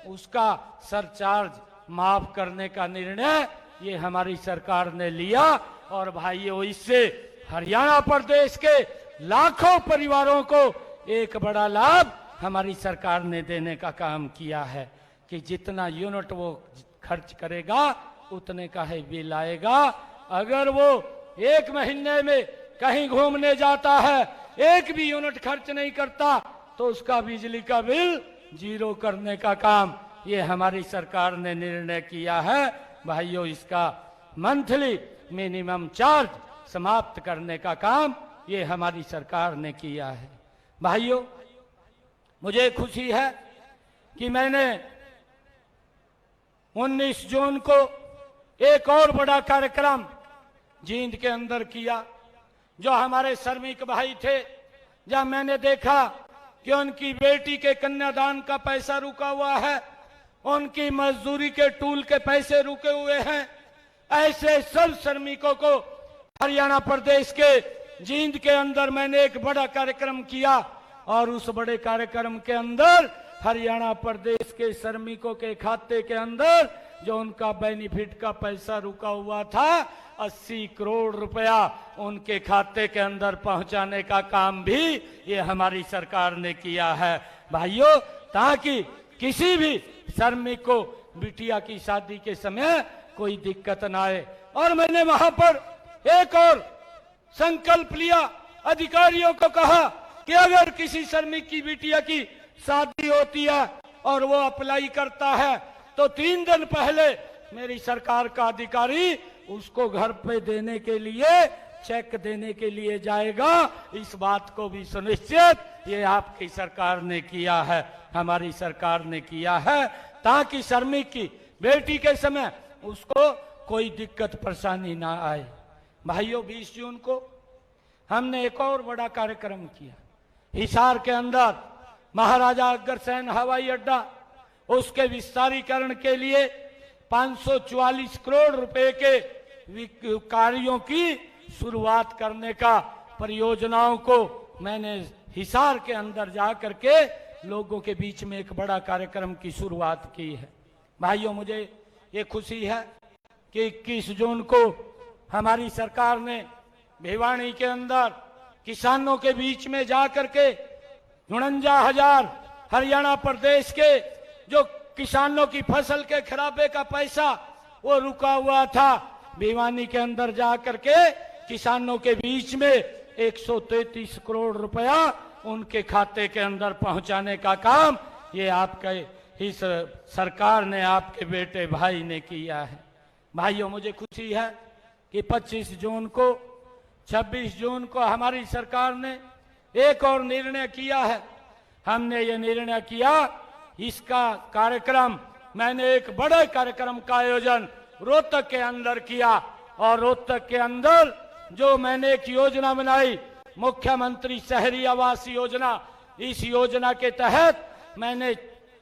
उसका सरचार्ज माफ करने का निर्णय ये हमारी सरकार ने लिया और भाइयों, इससे हरियाणा प्रदेश के लाखों परिवारों को एक बड़ा लाभ हमारी सरकार ने देने का काम किया है कि जितना यूनिट वो खर्च करेगा उतने का ही बिल आएगा। अगर वो 1 महीने में कहीं घूमने जाता है, 1 भी यूनिट खर्च नहीं करता तो उसका बिजली का बिल 0 करने का काम ये हमारी सरकार ने निर्णय किया है। भाइयों, इसका मंथली मिनिमम चार्ज समाप्त करने का काम ये हमारी सरकार ने किया है। भाइयों, मुझे खुशी है कि मैंने 19 जून को एक और बड़ा कार्यक्रम जींद के अंदर किया। जो हमारे श्रमिक भाई थे, जब मैंने देखा कि उनकी बेटी के कन्यादान का पैसा रुका हुआ है, उनकी मजदूरी के टूल के पैसे रुके हुए हैं, ऐसे सब श्रमिकों को हरियाणा प्रदेश के जींद के अंदर मैंने एक बड़ा कार्यक्रम किया और उस बड़े कार्यक्रम के अंदर हरियाणा प्रदेश के श्रमिकों के खाते के अंदर जो उनका बेनिफिट का पैसा रुका हुआ था 80 करोड़ रुपया उनके खाते के अंदर पहुंचाने का काम भी ये हमारी सरकार ने किया है। भाइयों, ताकि किसी भी श्रमिक को बिटिया की शादी के समय कोई दिक्कत ना आए। और मैंने वहां पर एक और संकल्प लिया, अधिकारियों को कहा कि अगर किसी श्रमिक की बिटिया की शादी होती है और वो अप्लाई करता है तो 3 दिन पहले मेरी सरकार का अधिकारी उसको घर पे देने के लिए चेक देने के लिए जाएगा। इस बात को भी सुनिश्चित ये आपकी सरकार ने किया है, हमारी सरकार ने किया है, ताकि श्रमिक की बेटी के समय उसको कोई दिक्कत परेशानी ना आए। भाइयों, 20 जून को हमने एक और बड़ा कार्यक्रम किया। हिसार के अंदर महाराजा अग्रसेन हवाई अड्डा उसके विस्तारीकरण के लिए 544 करोड़ रुपए के कार्यों की शुरुआत करने का परियोजनाओं को मैंने हिसार के अंदर जाकर के लोगों के बीच में एक बड़ा कार्यक्रम की शुरुआत की है। भाइयों, मुझे ये खुशी है कि 21 जून को हमारी सरकार ने भिवानी के अंदर किसानों के बीच में जाकर के 49,000 हरियाणा प्रदेश के जो किसानों की फसल के खराबे का पैसा वो रुका हुआ था। भिवानी के अंदर जा करके किसानों के बीच में 133 करोड़ रुपया उनके खाते के अंदर पहुंचाने का काम ये आपके इस सरकार ने, आपके बेटे भाई ने किया है। भाइयों, मुझे खुशी है कि 25 जून को 26 जून को हमारी सरकार ने एक और निर्णय किया है। हमने ये निर्णय किया, इसका कार्यक्रम, मैंने एक बड़े कार्यक्रम का आयोजन रोहतक के अंदर किया और रोहतक के अंदर जो मैंने एक योजना बनाई, मुख्यमंत्री शहरी आवास योजना, इस योजना के तहत मैंने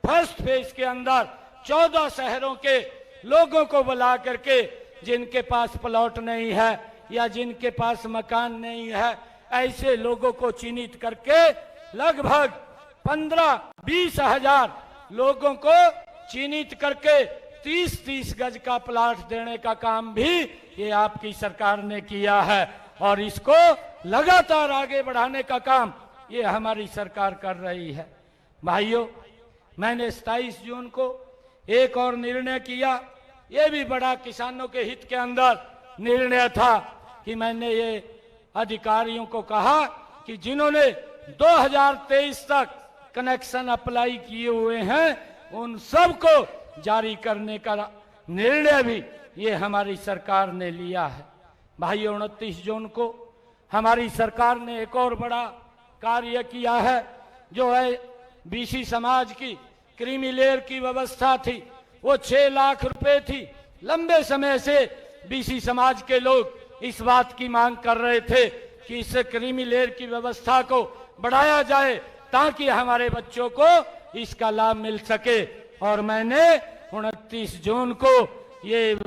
फर्स्ट फेज के अंदर 14 शहरों के लोगों को बुला करके, जिनके पास प्लॉट नहीं है या जिनके पास मकान नहीं है, ऐसे लोगों को चिन्हित करके लगभग 15-20 हजार लोगों को चिन्हित करके 30-30 गज का प्लाट देने का काम भी ये आपकी सरकार ने किया है और इसको लगातार आगे बढ़ाने का काम ये हमारी सरकार कर रही है। भाइयों, मैंने 27 जून को एक और निर्णय किया, ये भी बड़ा किसानों के हित के अंदर निर्णय था कि मैंने ये अधिकारियों को कहा कि जिन्होंने 2023 तक कनेक्शन अप्लाई किए हुए हैं उन सबको जारी करने का निर्णय भी ये हमारी सरकार ने लिया है। भाइयों, 29 जून को हमारी सरकार ने एक और बड़ा कार्य किया है, जो है बीसी समाज की क्रीमी लेयर की व्यवस्था थी, वो 6 लाख रुपए थी। लंबे समय से बीसी समाज के लोग इस बात की मांग कर रहे थे कि इस क्रीमी लेयर की व्यवस्था को बढ़ाया जाए ताकि हमारे बच्चों को इसका लाभ मिल सके। और मैंने 29 जून को ये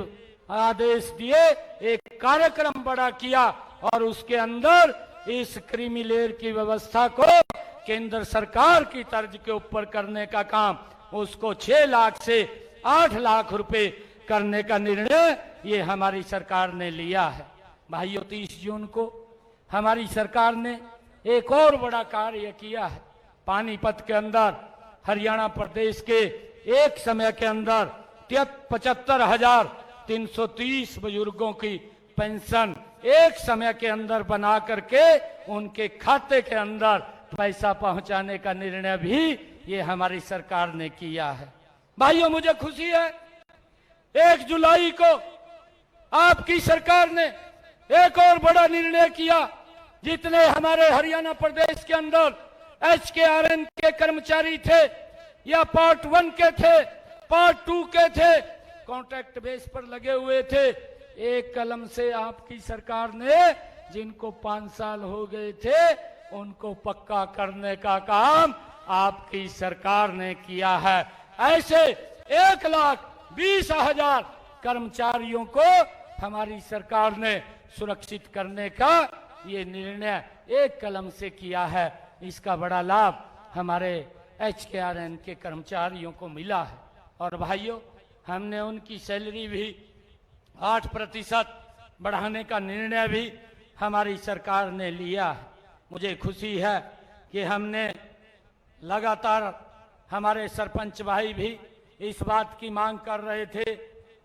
आदेश दिए, एक कार्यक्रम बड़ा किया और उसके अंदर इस क्रीमी लेयर की व्यवस्था को केंद्र सरकार की तर्ज के ऊपर करने का काम, उसको 6 लाख से 8 लाख रुपए करने का निर्णय ये हमारी सरकार ने लिया है। भाइयों, 30 जून को हमारी सरकार ने एक और बड़ा कार्य किया है। पानीपत के अंदर हरियाणा प्रदेश के एक समय के अंदर 75,330 बुजुर्गों की पेंशन एक समय के अंदर बना करके उनके खाते के अंदर पैसा पहुंचाने का निर्णय भी ये हमारी सरकार ने किया है। भाइयों, मुझे खुशी है 1 जुलाई को आपकी सरकार ने एक और बड़ा निर्णय किया। जितने हमारे हरियाणा प्रदेश के अंदर HKRN के कर्मचारी थे या पार्ट 1 के थे, पार्ट 2 के थे, कॉन्ट्रैक्ट बेस पर लगे हुए थे, एक कलम से आपकी सरकार ने जिनको 5 साल हो गए थे उनको पक्का करने का काम आपकी सरकार ने किया है। ऐसे 1,20,000 कर्मचारियों को हमारी सरकार ने सुरक्षित करने का ये निर्णय एक कलम से किया है। इसका बड़ा लाभ हमारे HKRN के कर्मचारियों को मिला है। और भाइयों, हमने उनकी सैलरी भी 8% बढ़ाने का निर्णय भी हमारी सरकार ने लिया है। मुझे खुशी है कि हमने लगातार, हमारे सरपंच भाई भी इस बात की मांग कर रहे थे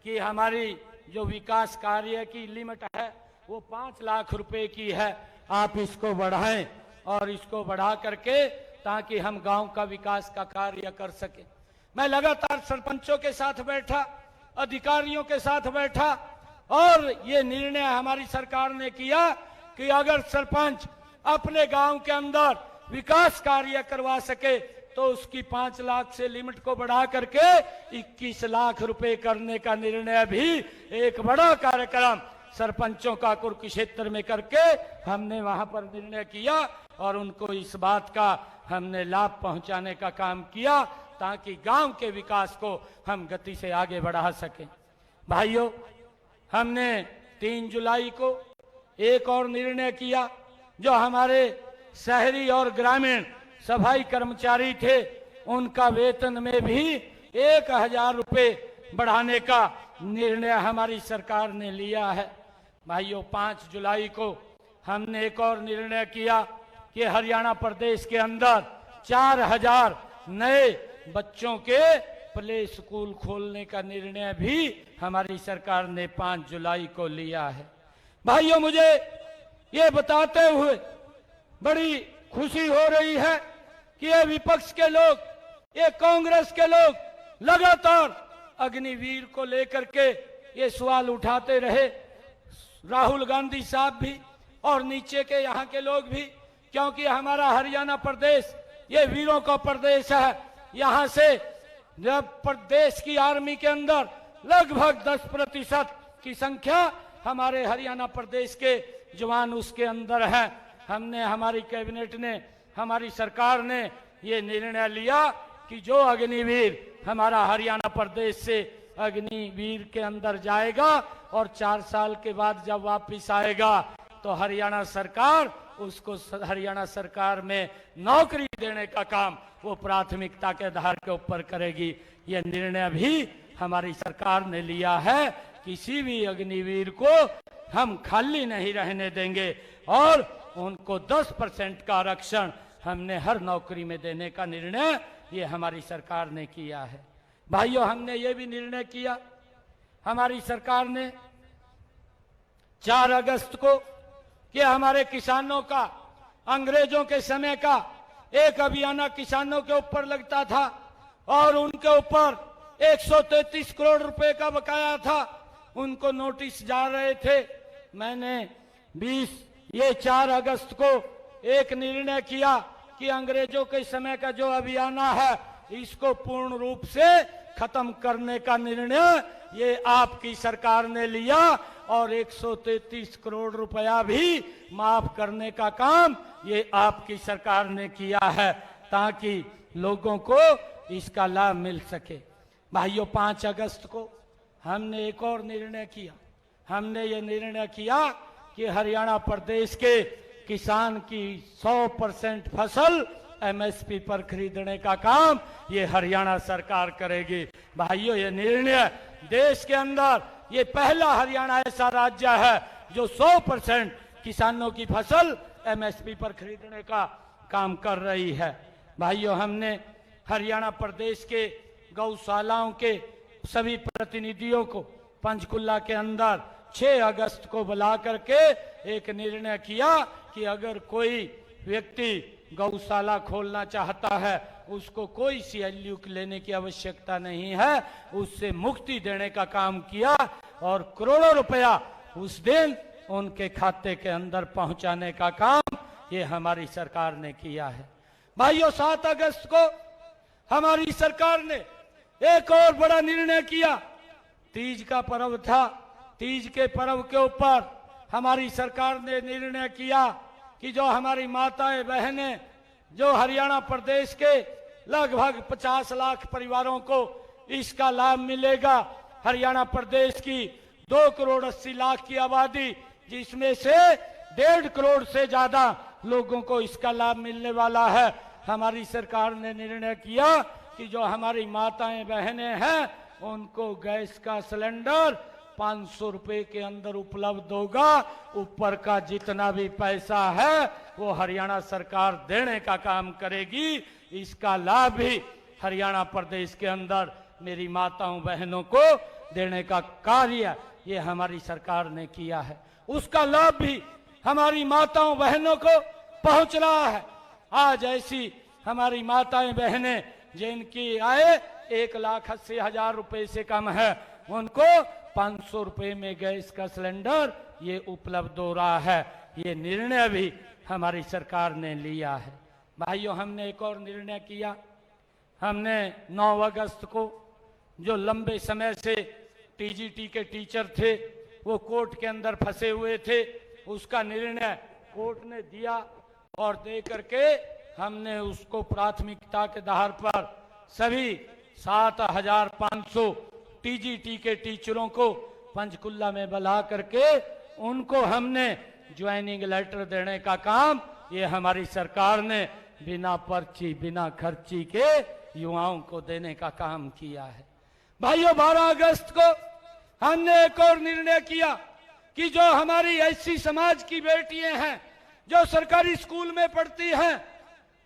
कि हमारी जो विकास कार्य की लिमिट है वो 5 लाख रुपए की है, आप इसको बढ़ाएं और इसको बढ़ा करके ताकि हम गांव का विकास का कार्य कर सके। मैं लगातार सरपंचों के साथ बैठा, अधिकारियों के साथ बैठा और ये निर्णय हमारी सरकार ने किया कि अगर सरपंच अपने गांव के अंदर विकास कार्य करवा सके तो उसकी 5 लाख से लिमिट को बढ़ा करके 21 लाख रुपए करने का निर्णय भी एक बड़ा कार्यक्रम सरपंचों का कुरुक्षेत्र में करके हमने वहां पर निर्णय किया और उनको इस बात का हमने लाभ पहुंचाने का काम किया ताकि गांव के विकास को हम गति से आगे बढ़ा सकें। भाइयों, हमने 3 जुलाई को एक और निर्णय किया, जो हमारे शहरी और ग्रामीण सफाई कर्मचारी थे उनका वेतन में भी 1,000 रुपए बढ़ाने का निर्णय हमारी सरकार ने लिया है। भाइयों, 5 जुलाई को हमने एक और निर्णय किया कि हरियाणा प्रदेश के अंदर 4,000 नए बच्चों के प्ले स्कूल खोलने का निर्णय भी हमारी सरकार ने 5 जुलाई को लिया है। भाइयों, मुझे ये बताते हुए बड़ी खुशी हो रही है कि ये विपक्ष के लोग, ये कांग्रेस के लोग लगातार अग्निवीर को लेकर के ये सवाल उठाते रहे। राहुल गांधी साहब भी और नीचे के यहाँ के लोग भी, क्योंकि हमारा हरियाणा प्रदेश ये वीरों का प्रदेश है। यहाँ से जब प्रदेश की आर्मी के अंदर लगभग 10% की संख्या हमारे हरियाणा प्रदेश के जवान उसके अंदर हैं। हमने, हमारी कैबिनेट ने, हमारी सरकार ने ये निर्णय लिया कि जो अग्निवीर हमारा हरियाणा प्रदेश से अग्निवीर के अंदर जाएगा और 4 साल के बाद जब वापिस आएगा तो हरियाणा सरकार उसको हरियाणा सरकार में नौकरी देने का काम वो प्राथमिकता के आधार के ऊपर करेगी। ये निर्णय भी हमारी सरकार ने लिया है। किसी भी अग्निवीर को हम खाली नहीं रहने देंगे और उनको 10% का आरक्षण हमने हर नौकरी में देने का निर्णय ये हमारी सरकार ने किया है। भाइयों, हमने ये भी निर्णय किया, हमारी सरकार ने 4 अगस्त को, कि हमारे किसानों का, अंग्रेजों के समय का एक अभियान किसानों के ऊपर लगता था और उनके ऊपर 133 करोड़ रुपए का बकाया था, उनको नोटिस जा रहे थे। मैंने 4 अगस्त को एक निर्णय किया कि अंग्रेजों के समय का जो अभियान है इसको पूर्ण रूप से खत्म करने का निर्णय ये आपकी सरकार ने लिया और 133 करोड़ रुपया भी माफ करने का काम ये आपकी सरकार ने किया है ताकि लोगों को इसका लाभ मिल सके। भाइयों, 5 अगस्त को हमने एक और निर्णय किया। हमने ये निर्णय किया कि हरियाणा प्रदेश के किसान की 100% फसल एमएसपी पर खरीदने का काम ये हरियाणा सरकार करेगी। भाइयों, ये निर्णय देश के अंदर ये पहला हरियाणा ऐसा राज्य है जो 100% किसानों की फसल एमएसपी पर खरीदने का काम कर रही है। भाइयों, हमने हरियाणा प्रदेश के गौशालाओं के सभी प्रतिनिधियों को पंचकुला के अंदर 6 अगस्त को बुला करके एक निर्णय किया कि अगर कोई व्यक्ति गौशाला खोलना चाहता है उसको कोई CLU लेने की आवश्यकता नहीं है, उससे मुक्ति देने का काम किया और करोड़ों रुपया उस दिन उनके खाते के अंदर पहुंचाने का काम ये हमारी सरकार ने किया है। भाइयों, 7 अगस्त को हमारी सरकार ने एक और बड़ा निर्णय किया। तीज का पर्व था, तीज के पर्व के ऊपर हमारी सरकार ने निर्णय किया कि जो हमारी माताएं बहनें, जो हरियाणा प्रदेश के लगभग 50 लाख परिवारों को इसका लाभ मिलेगा। हरियाणा प्रदेश की 2 करोड़ 80 लाख की आबादी, जिसमें से 1.5 करोड़ से ज्यादा लोगों को इसका लाभ मिलने वाला है। हमारी सरकार ने निर्णय किया कि जो हमारी माताएं बहनें हैं उनको गैस का सिलेंडर 500 रुपए के अंदर उपलब्ध होगा। ऊपर का जितना भी पैसा है वो हरियाणा सरकार देने का काम करेगी। इसका लाभ भी हरियाणा प्रदेश के अंदर मेरी माताओं बहनों को देने का कार्य ये हमारी सरकार ने किया है। उसका लाभ भी हमारी माताओं बहनों को पहुंच रहा है। आज ऐसी हमारी माताएं बहनें जिनकी आय 1,80,000 रुपए से कम है, उनको 500 रुपए में गैस का सिलेंडर ये उपलब्ध हो रहा है। ये निर्णय भी हमारी सरकार ने लिया है। भाइयों, हमने एक और निर्णय किया। हमने 9 अगस्त को जो लंबे समय से TGT के टीचर थे वो कोर्ट के अंदर फंसे हुए थे, उसका निर्णय कोर्ट ने दिया और दे करके हमने उसको प्राथमिकता के आधार पर सभी 7,500 TGT के टीचरों को पंचकुला में बुला करके उनको हमने ज्वाइनिंग लेटर देने का काम ये हमारी सरकार ने बिना पर्ची बिना खर्ची के युवाओं को देने का काम किया है। भाइयों, 12 अगस्त को हमने एक और निर्णय किया कि जो हमारी ऐसी समाज की बेटियां हैं जो सरकारी स्कूल में पढ़ती हैं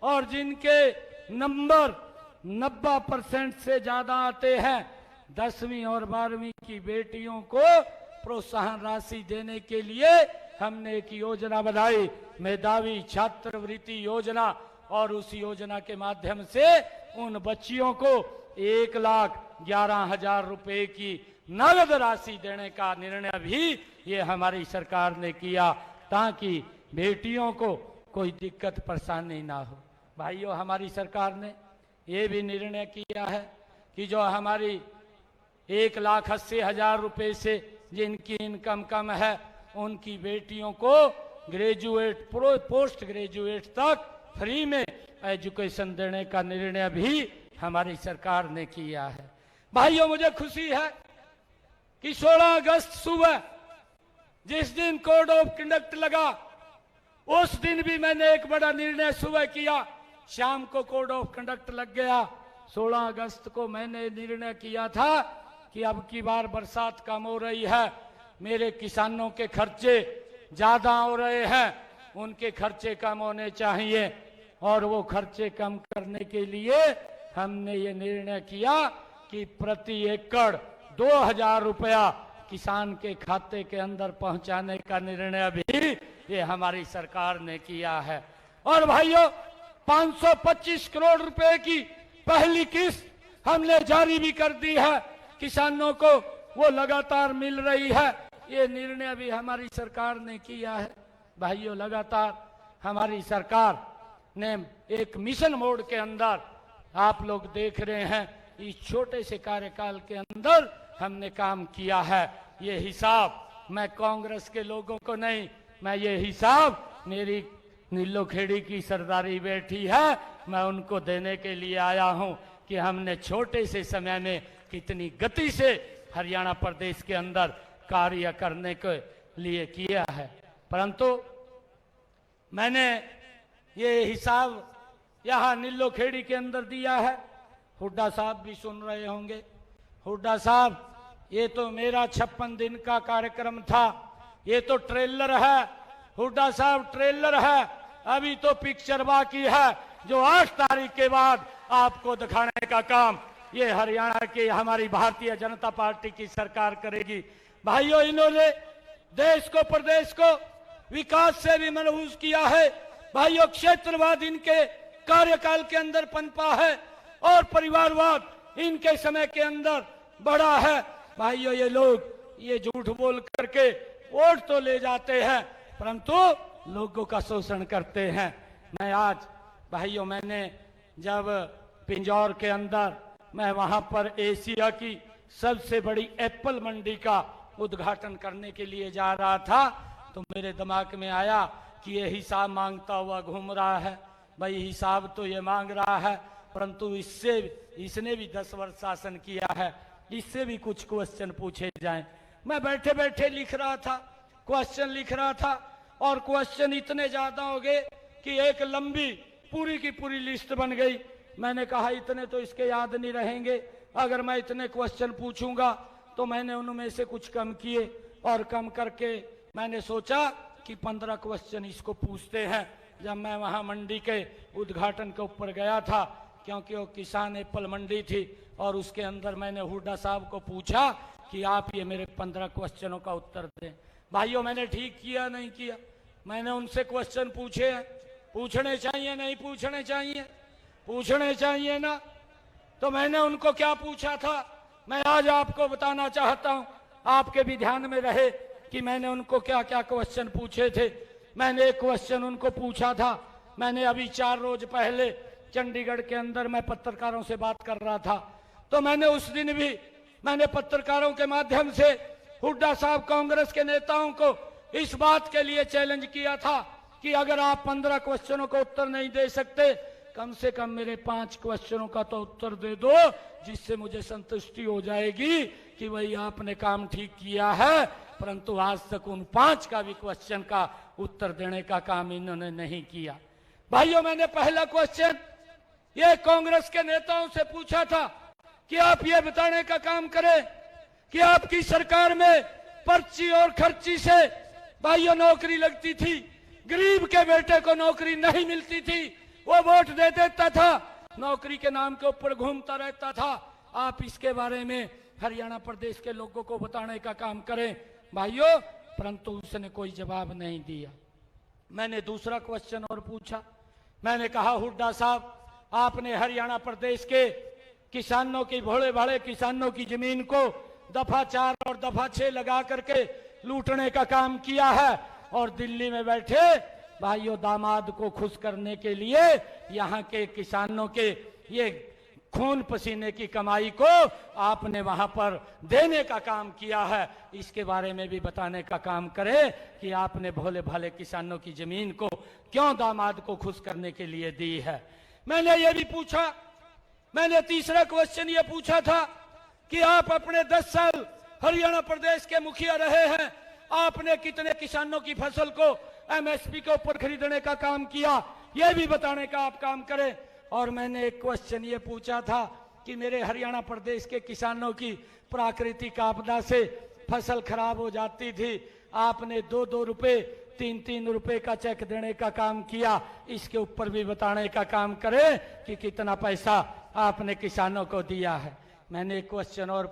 और जिनके नंबर 90% से ज्यादा आते हैं। 10वीं और 12वीं की बेटियों को प्रोत्साहन राशि देने के लिए हमने एक योजना बनाई, मेधावी छात्रवृत्ति योजना, और उस योजना के माध्यम से उन बच्चियों को 1,11,000 रुपए की नगद राशि देने का निर्णय भी ये हमारी सरकार ने किया, ताकि बेटियों को कोई दिक्कत परेशानी ना हो। भाइयों, हमारी सरकार ने ये भी निर्णय किया है कि जो हमारी 1,80,000 रुपए से जिनकी इनकम कम है, उनकी बेटियों को ग्रेजुएट पोस्ट ग्रेजुएट तक फ्री में एजुकेशन देने का निर्णय भी हमारी सरकार ने किया है। भाइयों, मुझे खुशी है कि 16 अगस्त सुबह जिस दिन कोड ऑफ कंडक्ट लगा, उस दिन भी मैंने एक बड़ा निर्णय सुबह किया। शाम को कोड ऑफ कंडक्ट लग गया। 16 अगस्त को मैंने निर्णय किया था कि अब की बार बरसात कम हो रही है, मेरे किसानों के खर्चे ज्यादा हो रहे हैं, उनके खर्चे कम होने चाहिए, और वो खर्चे कम करने के लिए हमने ये निर्णय किया कि प्रति एकड़ 2,000 रुपया किसान के खाते के अंदर पहुंचाने का निर्णय भी ये हमारी सरकार ने किया है। और भाइयों, 525 करोड़ रुपए की पहली किस्त हमने जारी भी कर दी है, किसानों को वो लगातार मिल रही है। ये निर्णय भी हमारी सरकार ने किया है। भाइयों, लगातार हमारी सरकार ने एक मिशन मोड के अंदर, आप लोग देख रहे हैं, इस छोटे से कार्यकाल के अंदर हमने काम किया है। ये हिसाब मैं कांग्रेस के लोगों को नहीं, मैं ये हिसाब मेरी नीलोखेड़ी की सरदारी बैठी है, मैं उनको देने के लिए आया हूं कि हमने छोटे से समय में कितनी गति से हरियाणा प्रदेश के अंदर कार्य करने के लिए किया है। परंतु मैंने ये हिसाब यहाँ नीलोखेड़ी के अंदर दिया है। हुड्डा साहब भी सुन रहे होंगे। हुड्डा साहब, ये तो मेरा 56 दिन का कार्यक्रम था, ये तो ट्रेलर है। हुड्डा साहब, ट्रेलर है, अभी तो पिक्चर बाकी है, जो 8 तारीख के बाद आपको दिखाने का काम ये हरियाणा की हमारी भारतीय जनता पार्टी की सरकार करेगी। भाइयों, इन्होंने देश को, प्रदेश को विकास से भी मनहूस किया है। भाइयों, क्षेत्रवाद इनके कार्यकाल के अंदर पनपा है और परिवारवाद इनके समय के अंदर बढ़ा है। भाइयों, ये लोग ये झूठ बोल करके वोट तो ले जाते हैं, परंतु लोगों का शोषण करते हैं। मैं आज, भाइयों, मैंने जब पिंजौर के अंदर मैं वहां पर एशिया की सबसे बड़ी एप्पल मंडी का उद्घाटन करने के लिए जा रहा था, तो मेरे दिमाग में आया कि ये हिसाब मांगता हुआ घूम रहा है। भाई, हिसाब तो ये मांग रहा है, परंतु इसने भी 10 वर्ष शासन किया है, इससे भी कुछ क्वेश्चन पूछे जाएं। मैं बैठे बैठे लिख रहा था, क्वेश्चन लिख रहा था, और क्वेश्चन इतने ज्यादा हो गए कि एक लंबी पूरी की पूरी लिस्ट बन गई। मैंने कहा इतने तो इसके याद नहीं रहेंगे, अगर मैं इतने क्वेश्चन पूछूंगा, तो मैंने उनमें से कुछ कम किए, और कम करके मैंने सोचा कि 15 क्वेश्चन इसको पूछते हैं। जब मैं वहां मंडी के उद्घाटन के ऊपर गया था, क्योंकि वो किसान एप्पल मंडी थी, और उसके अंदर मैंने हुड्डा साहब को पूछा कि आप ये मेरे 15 क्वेश्चनों का उत्तर दें। भाइयों, मैंने ठीक किया नहीं किया? मैंने उनसे क्वेश्चन पूछे हैं, पूछने चाहिए नहीं पूछने चाहिए? पूछने चाहिए ना। तो मैंने उनको क्या पूछा था, मैं आज आपको बताना चाहता हूं, आपके भी ध्यान में रहे कि मैंने उनको क्या क्या क्वेश्चन पूछे थे। मैंने एक क्वेश्चन उनको पूछा था, मैंने अभी 4 रोज पहले चंडीगढ़ के अंदर मैं पत्रकारों से बात कर रहा था, तो मैंने उस दिन भी मैंने पत्रकारों के माध्यम से हुड्डा साहब कांग्रेस के नेताओं को इस बात के लिए चैलेंज किया था कि अगर आप 15 क्वेश्चनों का उत्तर नहीं दे सकते, कम से कम मेरे 5 क्वेश्चनों का तो उत्तर दे दो, जिससे मुझे संतुष्टि हो जाएगी कि भाई आपने काम ठीक किया है। परंतु आज तक उन 5 का भी क्वेश्चन का उत्तर देने का काम इन्होंने नहीं किया। भाइयों, मैंने पहला क्वेश्चन ये कांग्रेस के नेताओं से पूछा था कि आप ये बताने का काम करें कि आपकी सरकार में पर्ची और खर्ची से भाइयों नौकरी लगती थी, गरीब के बेटे को नौकरी नहीं मिलती थी, वो वोट दे देता था, नौकरी के नाम के ऊपर घूमता रहता था। आप इसके बारे में हरियाणा प्रदेश के लोगों को बताने का काम करें भाइयों, परंतु उसने कोई जवाब नहीं दिया। मैंने दूसरा क्वेश्चन और पूछा। मैंने कहा, हुड्डा साहब, आपने हरियाणा प्रदेश के किसानों की, भोले भाले किसानों की जमीन को दफा 4 और दफा 6 लगा करके लूटने का काम किया है, और दिल्ली में बैठे भाइयों दामाद को खुश करने के लिए यहाँ के किसानों के ये खून पसीने की कमाई को आपने वहां पर देने का काम किया है। इसके बारे में भी बताने का काम करें कि आपने भोले भाले किसानों की जमीन को क्यों दामाद को खुश करने के लिए दी है। मैंने ये भी पूछा, मैंने तीसरा क्वेश्चन ये पूछा था कि आप अपने 10 साल हरियाणा प्रदेश के मुखिया रहे हैं, आपने कितने किसानों की फसल को एमएसपी के ऊपर खरीदने का काम किया, यह भी बताने का आप काम करें। और मैंने एक क्वेश्चन ये पूछा था कि मेरे हरियाणा प्रदेश के किसानों की प्राकृतिक आपदा से फसल खराब हो जाती थी, आपने 2-2 रुपए 3-3 रुपए का चेक देने का काम किया, इसके ऊपर भी बताने का काम करें कि कितना पैसा आपने किसानों को दिया है। मैंने एक क्वेश्चन और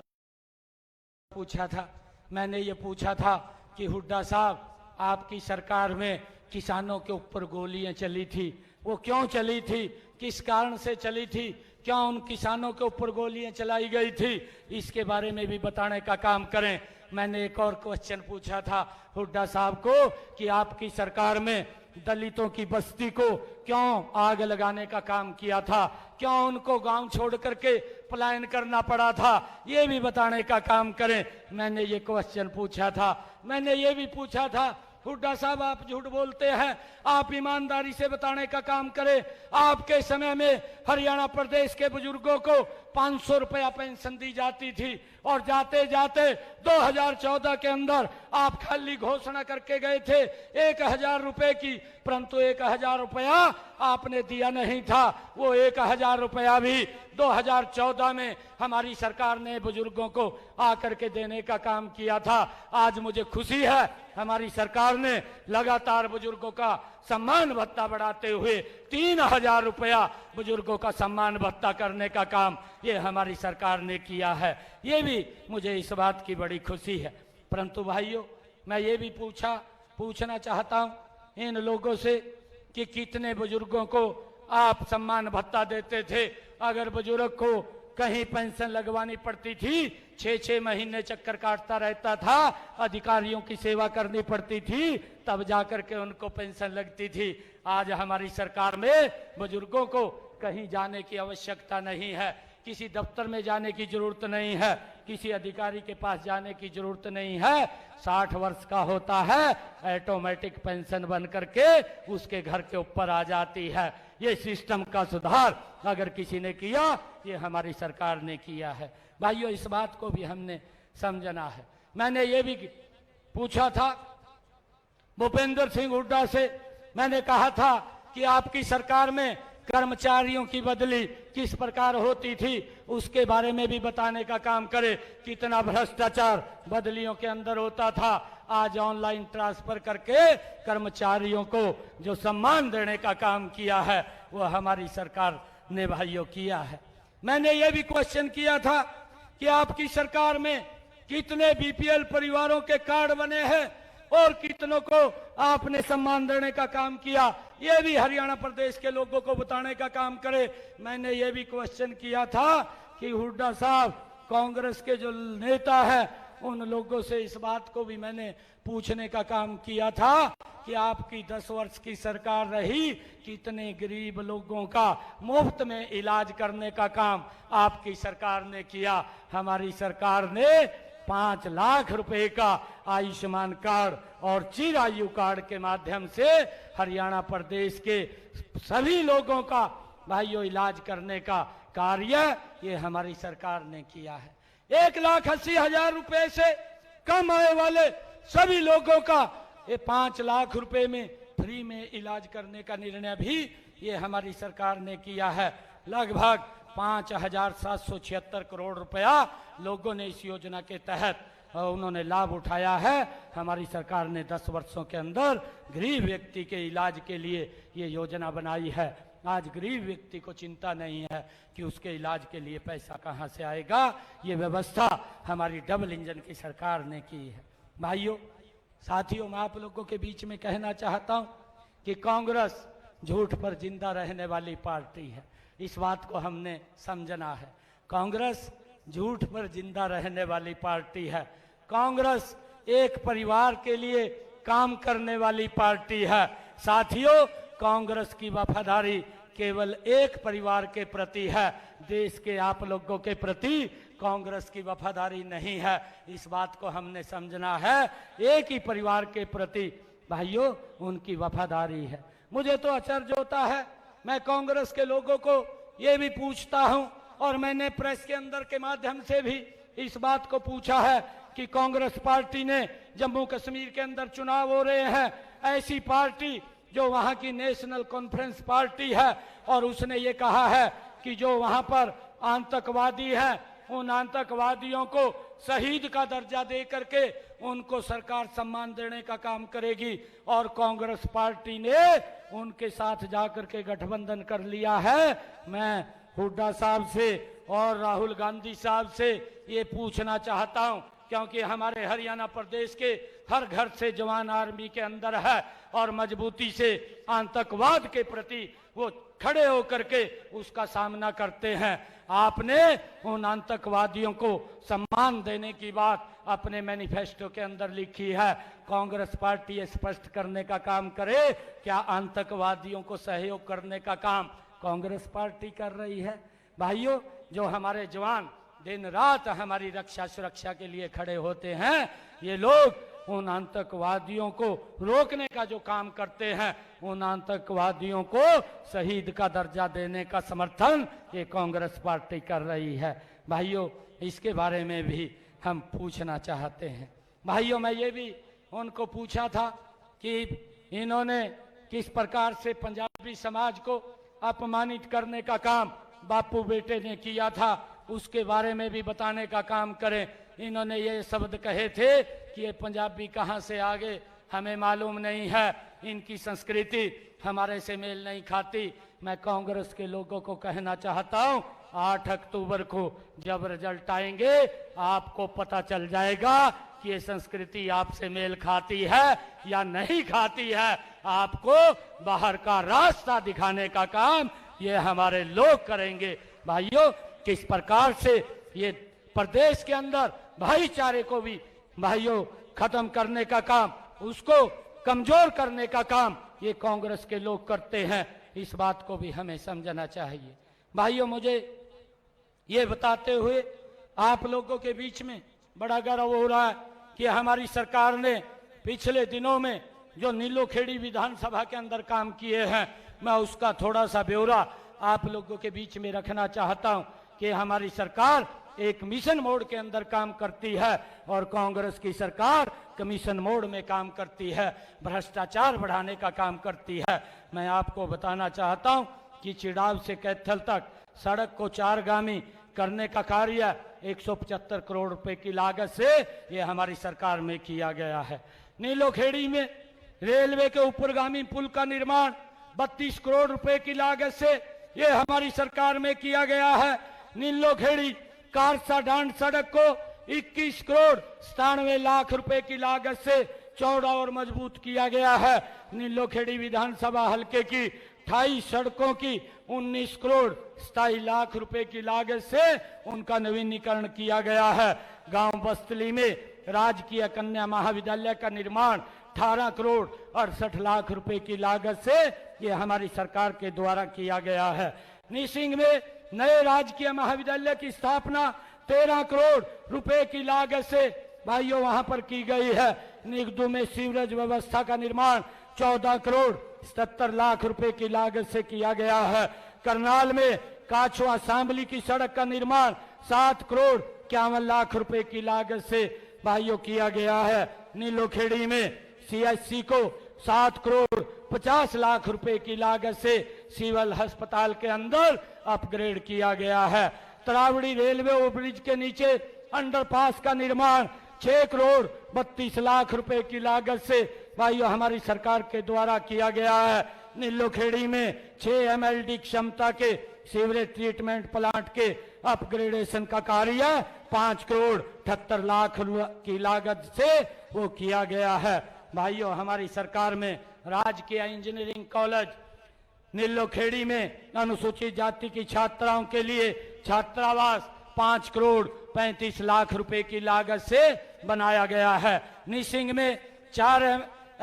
पूछा था, मैंने ये पूछा था कि हुड्डा साहब, आपकी सरकार में किसानों के ऊपर गोलियां चली थी, वो क्यों चली थी, किस कारण से चली थी, क्यों उन किसानों के ऊपर गोलियां चलाई गई थी, इसके बारे में भी बताने का काम करें। मैंने एक और क्वेश्चन पूछा था हुड्डा साहब को कि आपकी सरकार में दलितों की बस्ती को क्यों आग लगाने का काम किया था, क्यों उनको गांव छोड़ करके पलायन करना पड़ा था, ये भी बताने का काम करें। मैंने ये क्वेश्चन पूछा था। मैंने ये भी पूछा था, हुड्डा साहब आप झूठ बोलते हैं, आप ईमानदारी से बताने का काम करें। आपके समय में हरियाणा प्रदेश के बुजुर्गों को 500 रुपया पेंशन दी जाती थी, और जाते जाते 2014 के अंदर आप खाली घोषणा करके गए थे 1000 रुपए की, परंतु 1000 रुपया आपने दिया नहीं था। वो 1000 रुपया भी 2014 में हमारी सरकार ने बुजुर्गों को आकर के देने का काम किया था। आज मुझे खुशी है, हमारी सरकार ने लगातार बुजुर्गों का सम्मान भत्ता बढ़ाते हुए 3000 रुपया बुजुर्गों का सम्मान भत्ता करने का काम ये हमारी सरकार ने किया है। ये भी मुझे इस बात की बड़ी खुशी है। परंतु भाइयों, मैं ये भी पूछना चाहता हूं इन लोगों से कि कितने बुजुर्गों को आप सम्मान भत्ता देते थे। अगर बुजुर्ग को कहीं पेंशन लगवानी पड़ती थी, 6-6 महीने चक्कर काटता रहता था, अधिकारियों की सेवा करनी पड़ती थी, तब जाकर के उनको पेंशन लगती थी। आज हमारी सरकार में बुजुर्गों को कहीं जाने की आवश्यकता नहीं है, किसी दफ्तर में जाने की जरूरत नहीं है, किसी अधिकारी के पास जाने की जरूरत नहीं है। 60 वर्ष का होता है, ऑटोमेटिक पेंशन बन करके उसके घर के ऊपर आ जाती है। ये सिस्टम का सुधार अगर किसी ने किया, ये हमारी सरकार ने किया है। भाइयों, इस बात को भी हमने समझना है। मैंने ये भी पूछा था भूपेंद्र सिंह हुड्डा से, मैंने कहा था कि आपकी सरकार में कर्मचारियों की बदली किस प्रकार होती थी, उसके बारे में भी बताने का काम करे। कितना भ्रष्टाचार बदलियों के अंदर होता था, आज ऑनलाइन ट्रांसफर करके कर्मचारियों को जो सम्मान देने का काम किया है वो हमारी सरकार ने भाइयों किया है। मैंने ये भी क्वेश्चन किया था कि आपकी सरकार में कितने बीपीएल परिवारों के कार्ड बने हैं और कितनों को आपने सम्मान देने का काम किया, ये भी हरियाणा प्रदेश के लोगों को बताने का काम करे। मैंने ये भी क्वेश्चन किया था कि हुड्डा साहब, कांग्रेस के जो नेता है उन लोगों से इस बात को भी मैंने पूछने का काम किया था कि आपकी 10 वर्ष की सरकार रही, कितने गरीब लोगों का मुफ्त में इलाज करने का काम आपकी सरकार ने किया। हमारी सरकार ने 5 लाख रुपए का आयुष्मान कार्ड और चिरायु कार्ड के माध्यम से हरियाणा प्रदेश के सभी लोगों का भाइयों इलाज करने का कार्य ये हमारी सरकार ने किया है। 1,80,000 रुपए से कम आय वाले सभी लोगों का ये 5 लाख रुपए में फ्री में इलाज करने का निर्णय भी ये हमारी सरकार ने किया है। लगभग 5,776 करोड़ रुपया लोगों ने इस योजना के तहत उन्होंने लाभ उठाया है। हमारी सरकार ने 10 वर्षों के अंदर गरीब व्यक्ति के इलाज के लिए ये योजना बनाई है। आज गरीब व्यक्ति को चिंता नहीं है कि उसके इलाज के लिए पैसा कहाँ से आएगा। ये व्यवस्था हमारी डबल इंजन की सरकार ने की है। भाइयों साथियों, मैं आप लोगों के बीच में कहना चाहता हूँ कि कांग्रेस झूठ पर जिंदा रहने वाली पार्टी है। इस बात को हमने समझना है। कांग्रेस झूठ पर जिंदा रहने वाली पार्टी है। कांग्रेस एक परिवार के लिए काम करने वाली पार्टी है। साथियों, कांग्रेस की वफादारी केवल एक परिवार के प्रति है, देश के आप लोगों के प्रति कांग्रेस की वफादारी नहीं है। इस बात को हमने समझना है। एक ही परिवार के प्रति भाइयों उनकी वफादारी है। मुझे तो आश्चर्य होता है, मैं कांग्रेस के लोगों को ये भी पूछता हूं और मैंने प्रेस के अंदर के माध्यम से भी इस बात को पूछा है कि कांग्रेस पार्टी ने जम्मू कश्मीर के अंदर चुनाव हो रहे हैं, ऐसी पार्टी जो वहां की नेशनल कॉन्फ्रेंस पार्टी है, और उसने ये कहा है कि जो वहां पर आतंकवादी हैं उन आतंकवादियों को शहीद का दर्जा दे करके उनको सरकार सम्मान देने का काम करेगी। और कांग्रेस पार्टी ने उनके साथ जाकर के गठबंधन कर लिया है। मैं हुड्डा साहब से और राहुल गांधी साहब से ये पूछना चाहता हूं, क्योंकि हमारे हरियाणा प्रदेश के हर घर से जवान आर्मी के अंदर है और मजबूती से आतंकवाद के प्रति वो खड़े होकर के उसका सामना करते हैं। आपने उन आतंकवादियों को सम्मान देने की बात अपने मैनिफेस्टो के अंदर लिखी है। कांग्रेस पार्टी ये स्पष्ट करने का काम करे, क्या आतंकवादियों को सहयोग करने का काम कांग्रेस पार्टी कर रही है? भाइयों, जो हमारे जवान दिन रात हमारी रक्षा सुरक्षा के लिए खड़े होते हैं, ये लोग उन आतंकवादियों को रोकने का जो काम करते हैं, उन आतंकवादियों को शहीद का दर्जा देने का समर्थन ये कांग्रेस पार्टी कर रही है। भाइयों, इसके बारे में भी हम पूछना चाहते हैं। भाइयों, मैं ये भी उनको पूछा था कि इन्होंने किस प्रकार से पंजाबी समाज को अपमानित करने का काम बापू बेटे ने किया था, उसके बारे में भी बताने का काम करें। इन्होंने ये शब्द कहे थे कि ये पंजाबी कहाँ से आ गए, हमें मालूम नहीं है, इनकी संस्कृति हमारे से मेल नहीं खाती। मैं कांग्रेस के लोगों को कहना चाहता हूँ, 8 अक्टूबर को जब रिजल्ट आएंगे आपको पता चल जाएगा कि ये संस्कृति आपसे मेल खाती है या नहीं खाती है। आपको बाहर का रास्ता दिखाने का काम ये हमारे लोग करेंगे। भाइयों, किस प्रकार से ये प्रदेश के अंदर भाईचारे को भी भाइयों खत्म करने का काम, उसको कमजोर करने का काम ये कांग्रेस के लोग करते हैं, इस बात को भी हमें समझना चाहिए। भाइयों, मुझे ये बताते हुए आप लोगों के बीच में बड़ा गर्व हो रहा है कि हमारी सरकार ने पिछले दिनों में जो नीलोखेड़ी विधानसभा के अंदर काम किए हैं, मैं उसका थोड़ा सा ब्यौरा आप लोगों के बीच में रखना चाहता हूं कि हमारी सरकार एक मिशन मोड के अंदर काम करती है और कांग्रेस की सरकार कमीशन मोड में काम करती है, भ्रष्टाचार बढ़ाने का काम करती है। मैं आपको बताना चाहता हूं कि चिड़ाव से कैथल तक सड़क को 4गामी करने का कार्य 175 करोड़ रुपए की लागत से ये हमारी सरकार में किया गया है। नीलोखेड़ी में रेलवे के ऊपरगामी पुल का निर्माण 32 करोड़ रुपए की लागत से ये हमारी सरकार में किया गया है। नीलोखेड़ी कारसा डांड सड़क को 21 करोड़ 97 लाख रुपए की लागत से चौड़ा और मजबूत किया गया है। नीलोखेड़ी विधानसभा हलके की 28 सड़कों की 19 करोड़ 27 लाख रुपए की लागत से उनका नवीनीकरण किया गया है। गांव बस्तली में राजकीय कन्या महाविद्यालय का निर्माण 18 करोड़ 68 लाख रुपए की लागत से ये हमारी सरकार के द्वारा किया गया है। निसिंग में नए राजकीय महाविद्यालय की स्थापना 13 करोड़ रुपए की लागत से भाइयों वहां पर की गई है। निगदू में सीवरेज व्यवस्था का निर्माण 14 करोड़ 77 लाख रुपए की लागत से किया गया है। करनाल में काछवा सांबली की सड़क का निर्माण 7 करोड़ 51 लाख रुपए की लागत से भाइयों किया गया है। नीलोखेड़ी में सीएचसी को 7 करोड़ 50 लाख रुपए की लागत से सिविल अस्पताल के अंदर अपग्रेड किया गया है। तरावड़ी रेलवे ओवरब्रिज के नीचे अंडरपास का निर्माण 6 करोड़ 32 लाख रुपए की लागत से भाइयों हमारी सरकार के द्वारा किया गया है। नीलोखेड़ी में 6 MLD क्षमता के सीवरेज ट्रीटमेंट प्लांट के अपग्रेडेशन का कार्य 5 करोड़ 78 लाख की लागत से वो किया गया है। भाइयों, हमारी सरकार में राजकीय इंजीनियरिंग कॉलेज नीलोखेड़ी में अनुसूचित जाति की छात्राओं के लिए छात्रावास 5 करोड़ 35 लाख रुपए की लागत से बनाया गया है। निसिंग में 4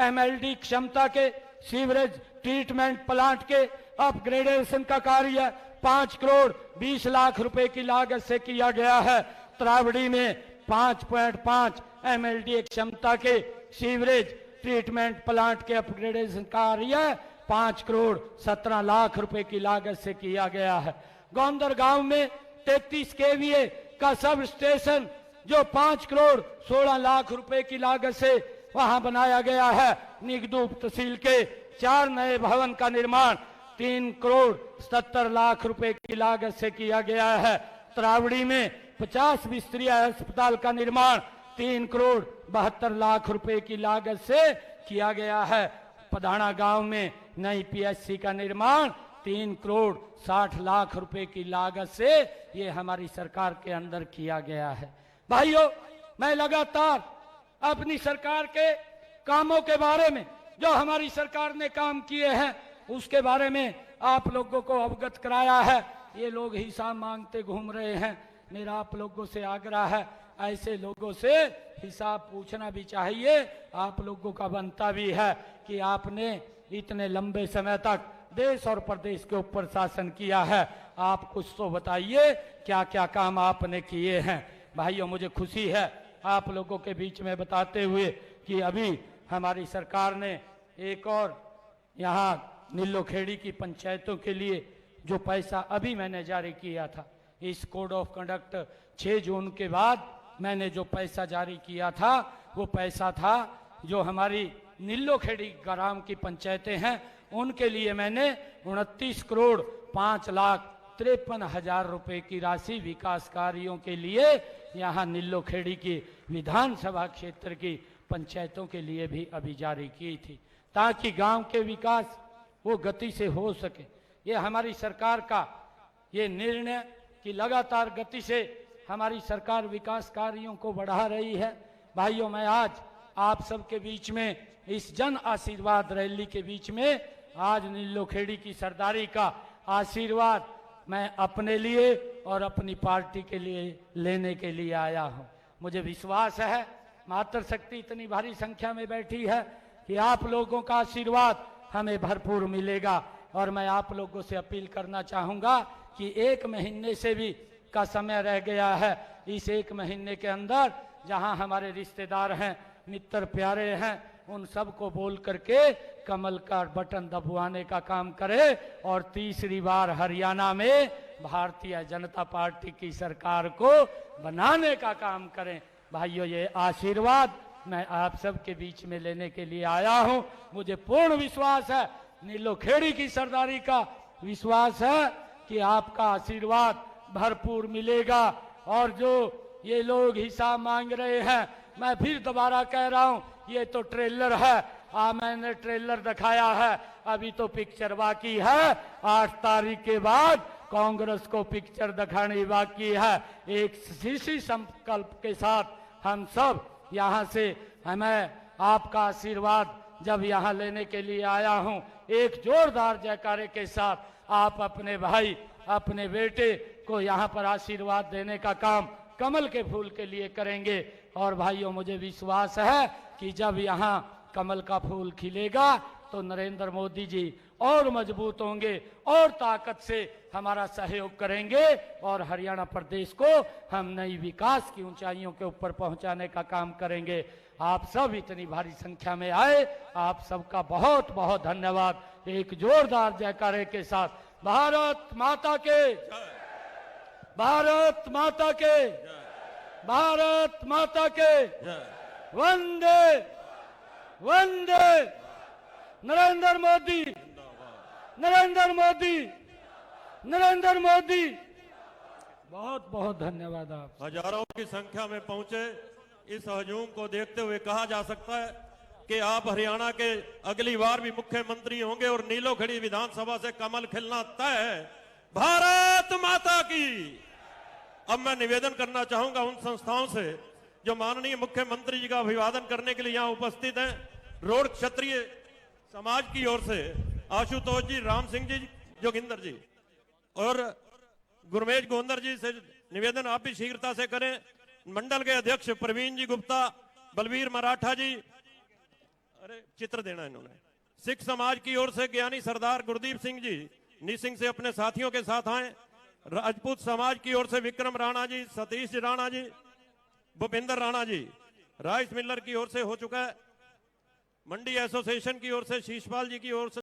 MLD क्षमता के सीवरेज ट्रीटमेंट प्लांट के अपग्रेडेशन का कार्य 5 करोड़ 20 लाख रुपए की लागत से किया गया है। त्रावड़ी में 5.5 MLD क्षमता के सीवरेज ट्रीटमेंट प्लांट के अपग्रेडेशन कार्य 5 करोड़ 17 लाख रुपए की लागत से किया गया है। गोंदर गांव में 33 KVA का सब स्टेशन जो 5 करोड़ 16 लाख रुपए की लागत से वहां बनाया गया है। निगदूप तहसील के 4 नए भवन का निर्माण 3 करोड़ 77 लाख रुपए की लागत से किया गया है। त्रावड़ी में 50 बिस्तरीय अस्पताल का निर्माण 3 करोड़ 72 लाख रुपए की लागत से किया गया है। पधाना गांव में नई PSC का निर्माण 3 करोड़ 60 लाख रुपए की लागत से ये हमारी सरकार के अंदर किया गया है। भाइयों, मैं लगातार अपनी सरकार के कामों के बारे में, जो हमारी सरकार ने काम किए हैं, उसके बारे में आप लोगों को अवगत कराया है। ये लोग हिसाब मांगते घूम रहे हैं। मेरा आप लोगों से आग्रह है, ऐसे लोगों से हिसाब पूछना भी चाहिए। आप लोगों का बनता भी है कि आपने इतने लंबे समय तक देश और प्रदेश के ऊपर शासन किया है। आप कुछ तो बताइए क्या क्या काम आपने किए हैं। भाइयों, मुझे खुशी है आप लोगों के बीच में बताते हुए कि अभी हमारी सरकार ने एक और यहाँ नीलोखेड़ी की पंचायतों के लिए जो पैसा अभी मैंने जारी किया था, इस कोड ऑफ कंडक्ट 6 जून के बाद मैंने जो पैसा जारी किया था, वो पैसा था जो हमारी नीलोखेड़ी ग्राम की पंचायतें हैं, उनके लिए मैंने 29 करोड़ 5 लाख 53 हजार रुपए की राशि विकास कार्यों के लिए यहाँ नीलोखेड़ी की विधानसभा क्षेत्र की पंचायतों के लिए भी अभी जारी की थी, ताकि गांव के विकास वो गति से हो सके। ये हमारी सरकार का ये निर्णय कि लगातार गति से हमारी सरकार विकास कार्यों को बढ़ा रही है। भाइयों, मैं आज आप सबके बीच में इस जन आशीर्वाद रैली के बीच में आज नीलोखेड़ी की सरदारी का आशीर्वाद मैं अपने लिए और अपनी पार्टी के लिए लेने के लिए आया हूं। मुझे विश्वास है मातृशक्ति इतनी भारी संख्या में बैठी है कि आप लोगों का आशीर्वाद हमें भरपूर मिलेगा। और मैं आप लोगों से अपील करना चाहूंगा कि 1 महीने से भी का समय रह गया है। इस 1 महीने के अंदर जहां हमारे रिश्तेदार हैं, मित्र प्यारे हैं, उन सबको बोल करके कमल का बटन दबवाने का काम करें और तीसरी बार हरियाणा में भारतीय जनता पार्टी की सरकार को बनाने का काम करें। भाइयों, ये आशीर्वाद मैं आप सबके बीच में लेने के लिए आया हूं। मुझे पूर्ण विश्वास है, नीलोखेड़ी की सरदारी का विश्वास है कि आपका आशीर्वाद भरपूर मिलेगा। और जो ये लोग हिसाब मांग रहे हैं, मैं फिर दोबारा कह रहा हूं, ये तो ट्रेलर है। मैंने ट्रेलर दिखाया है, अभी तो पिक्चर बाकी है। 8 तारीख के बाद कांग्रेस को पिक्चर दिखानी बाकी है। एक इसी संकल्प के साथ हम सब यहाँ से, मैं आपका आशीर्वाद जब यहाँ लेने के लिए आया हूँ, एक जोरदार जयकारे के साथ आप अपने भाई, अपने बेटे को यहाँ पर आशीर्वाद देने का काम कमल के फूल के लिए करेंगे। और भाइयों, मुझे विश्वास है कि जब यहाँ कमल का फूल खिलेगा तो नरेंद्र मोदी जी और मजबूत होंगे और ताकत से हमारा सहयोग करेंगे और हरियाणा प्रदेश को हम नई विकास की ऊंचाइयों के ऊपर पहुंचाने का काम करेंगे। आप सब इतनी भारी संख्या में आए, आप सबका बहुत बहुत धन्यवाद। एक जोरदार जयकारे के साथ भारत माता के, भारत माता के, भारत माता के, वंदे वंदे नरेंद्र मोदी, नरेंद्र मोदी, नरेंद्र मोदी। बहुत बहुत धन्यवाद। आप
हजारों की संख्या में पहुंचे इस हजूम को देखते हुए कहा जा सकता है कि आप हरियाणा के अगली बार भी मुख्यमंत्री होंगे और नीलोखड़ी विधानसभा से कमल खिलना तय है। भारत माता की। अब मैं निवेदन करना चाहूंगा उन संस्थाओं से जो माननीय मुख्यमंत्री जी का अभिवादन करने के लिए यहां उपस्थित हैं। रोड क्षत्रिय समाज की ओर से आशुतोष जी, राम सिंह जी, जोगिंदर जी और गुरमेज गोंदर जी से निवेदन आप भी शीघ्रता से करें। मंडल के अध्यक्ष प्रवीण जी गुप्ता, बलबीर मराठा जी, अरे चित्र देना इन्होंने। सिख समाज की ओर से ज्ञानी सरदार गुरदीप सिंह जी निसिंग से अपने साथियों के साथ आए। राजपूत समाज की ओर से विक्रम राणा जी, सतीश राणा जी, भूपिंदर राणा जी। राइस मिलर की ओर से हो चुका है। मंडी एसोसिएशन की ओर से शीशपाल जी की ओर से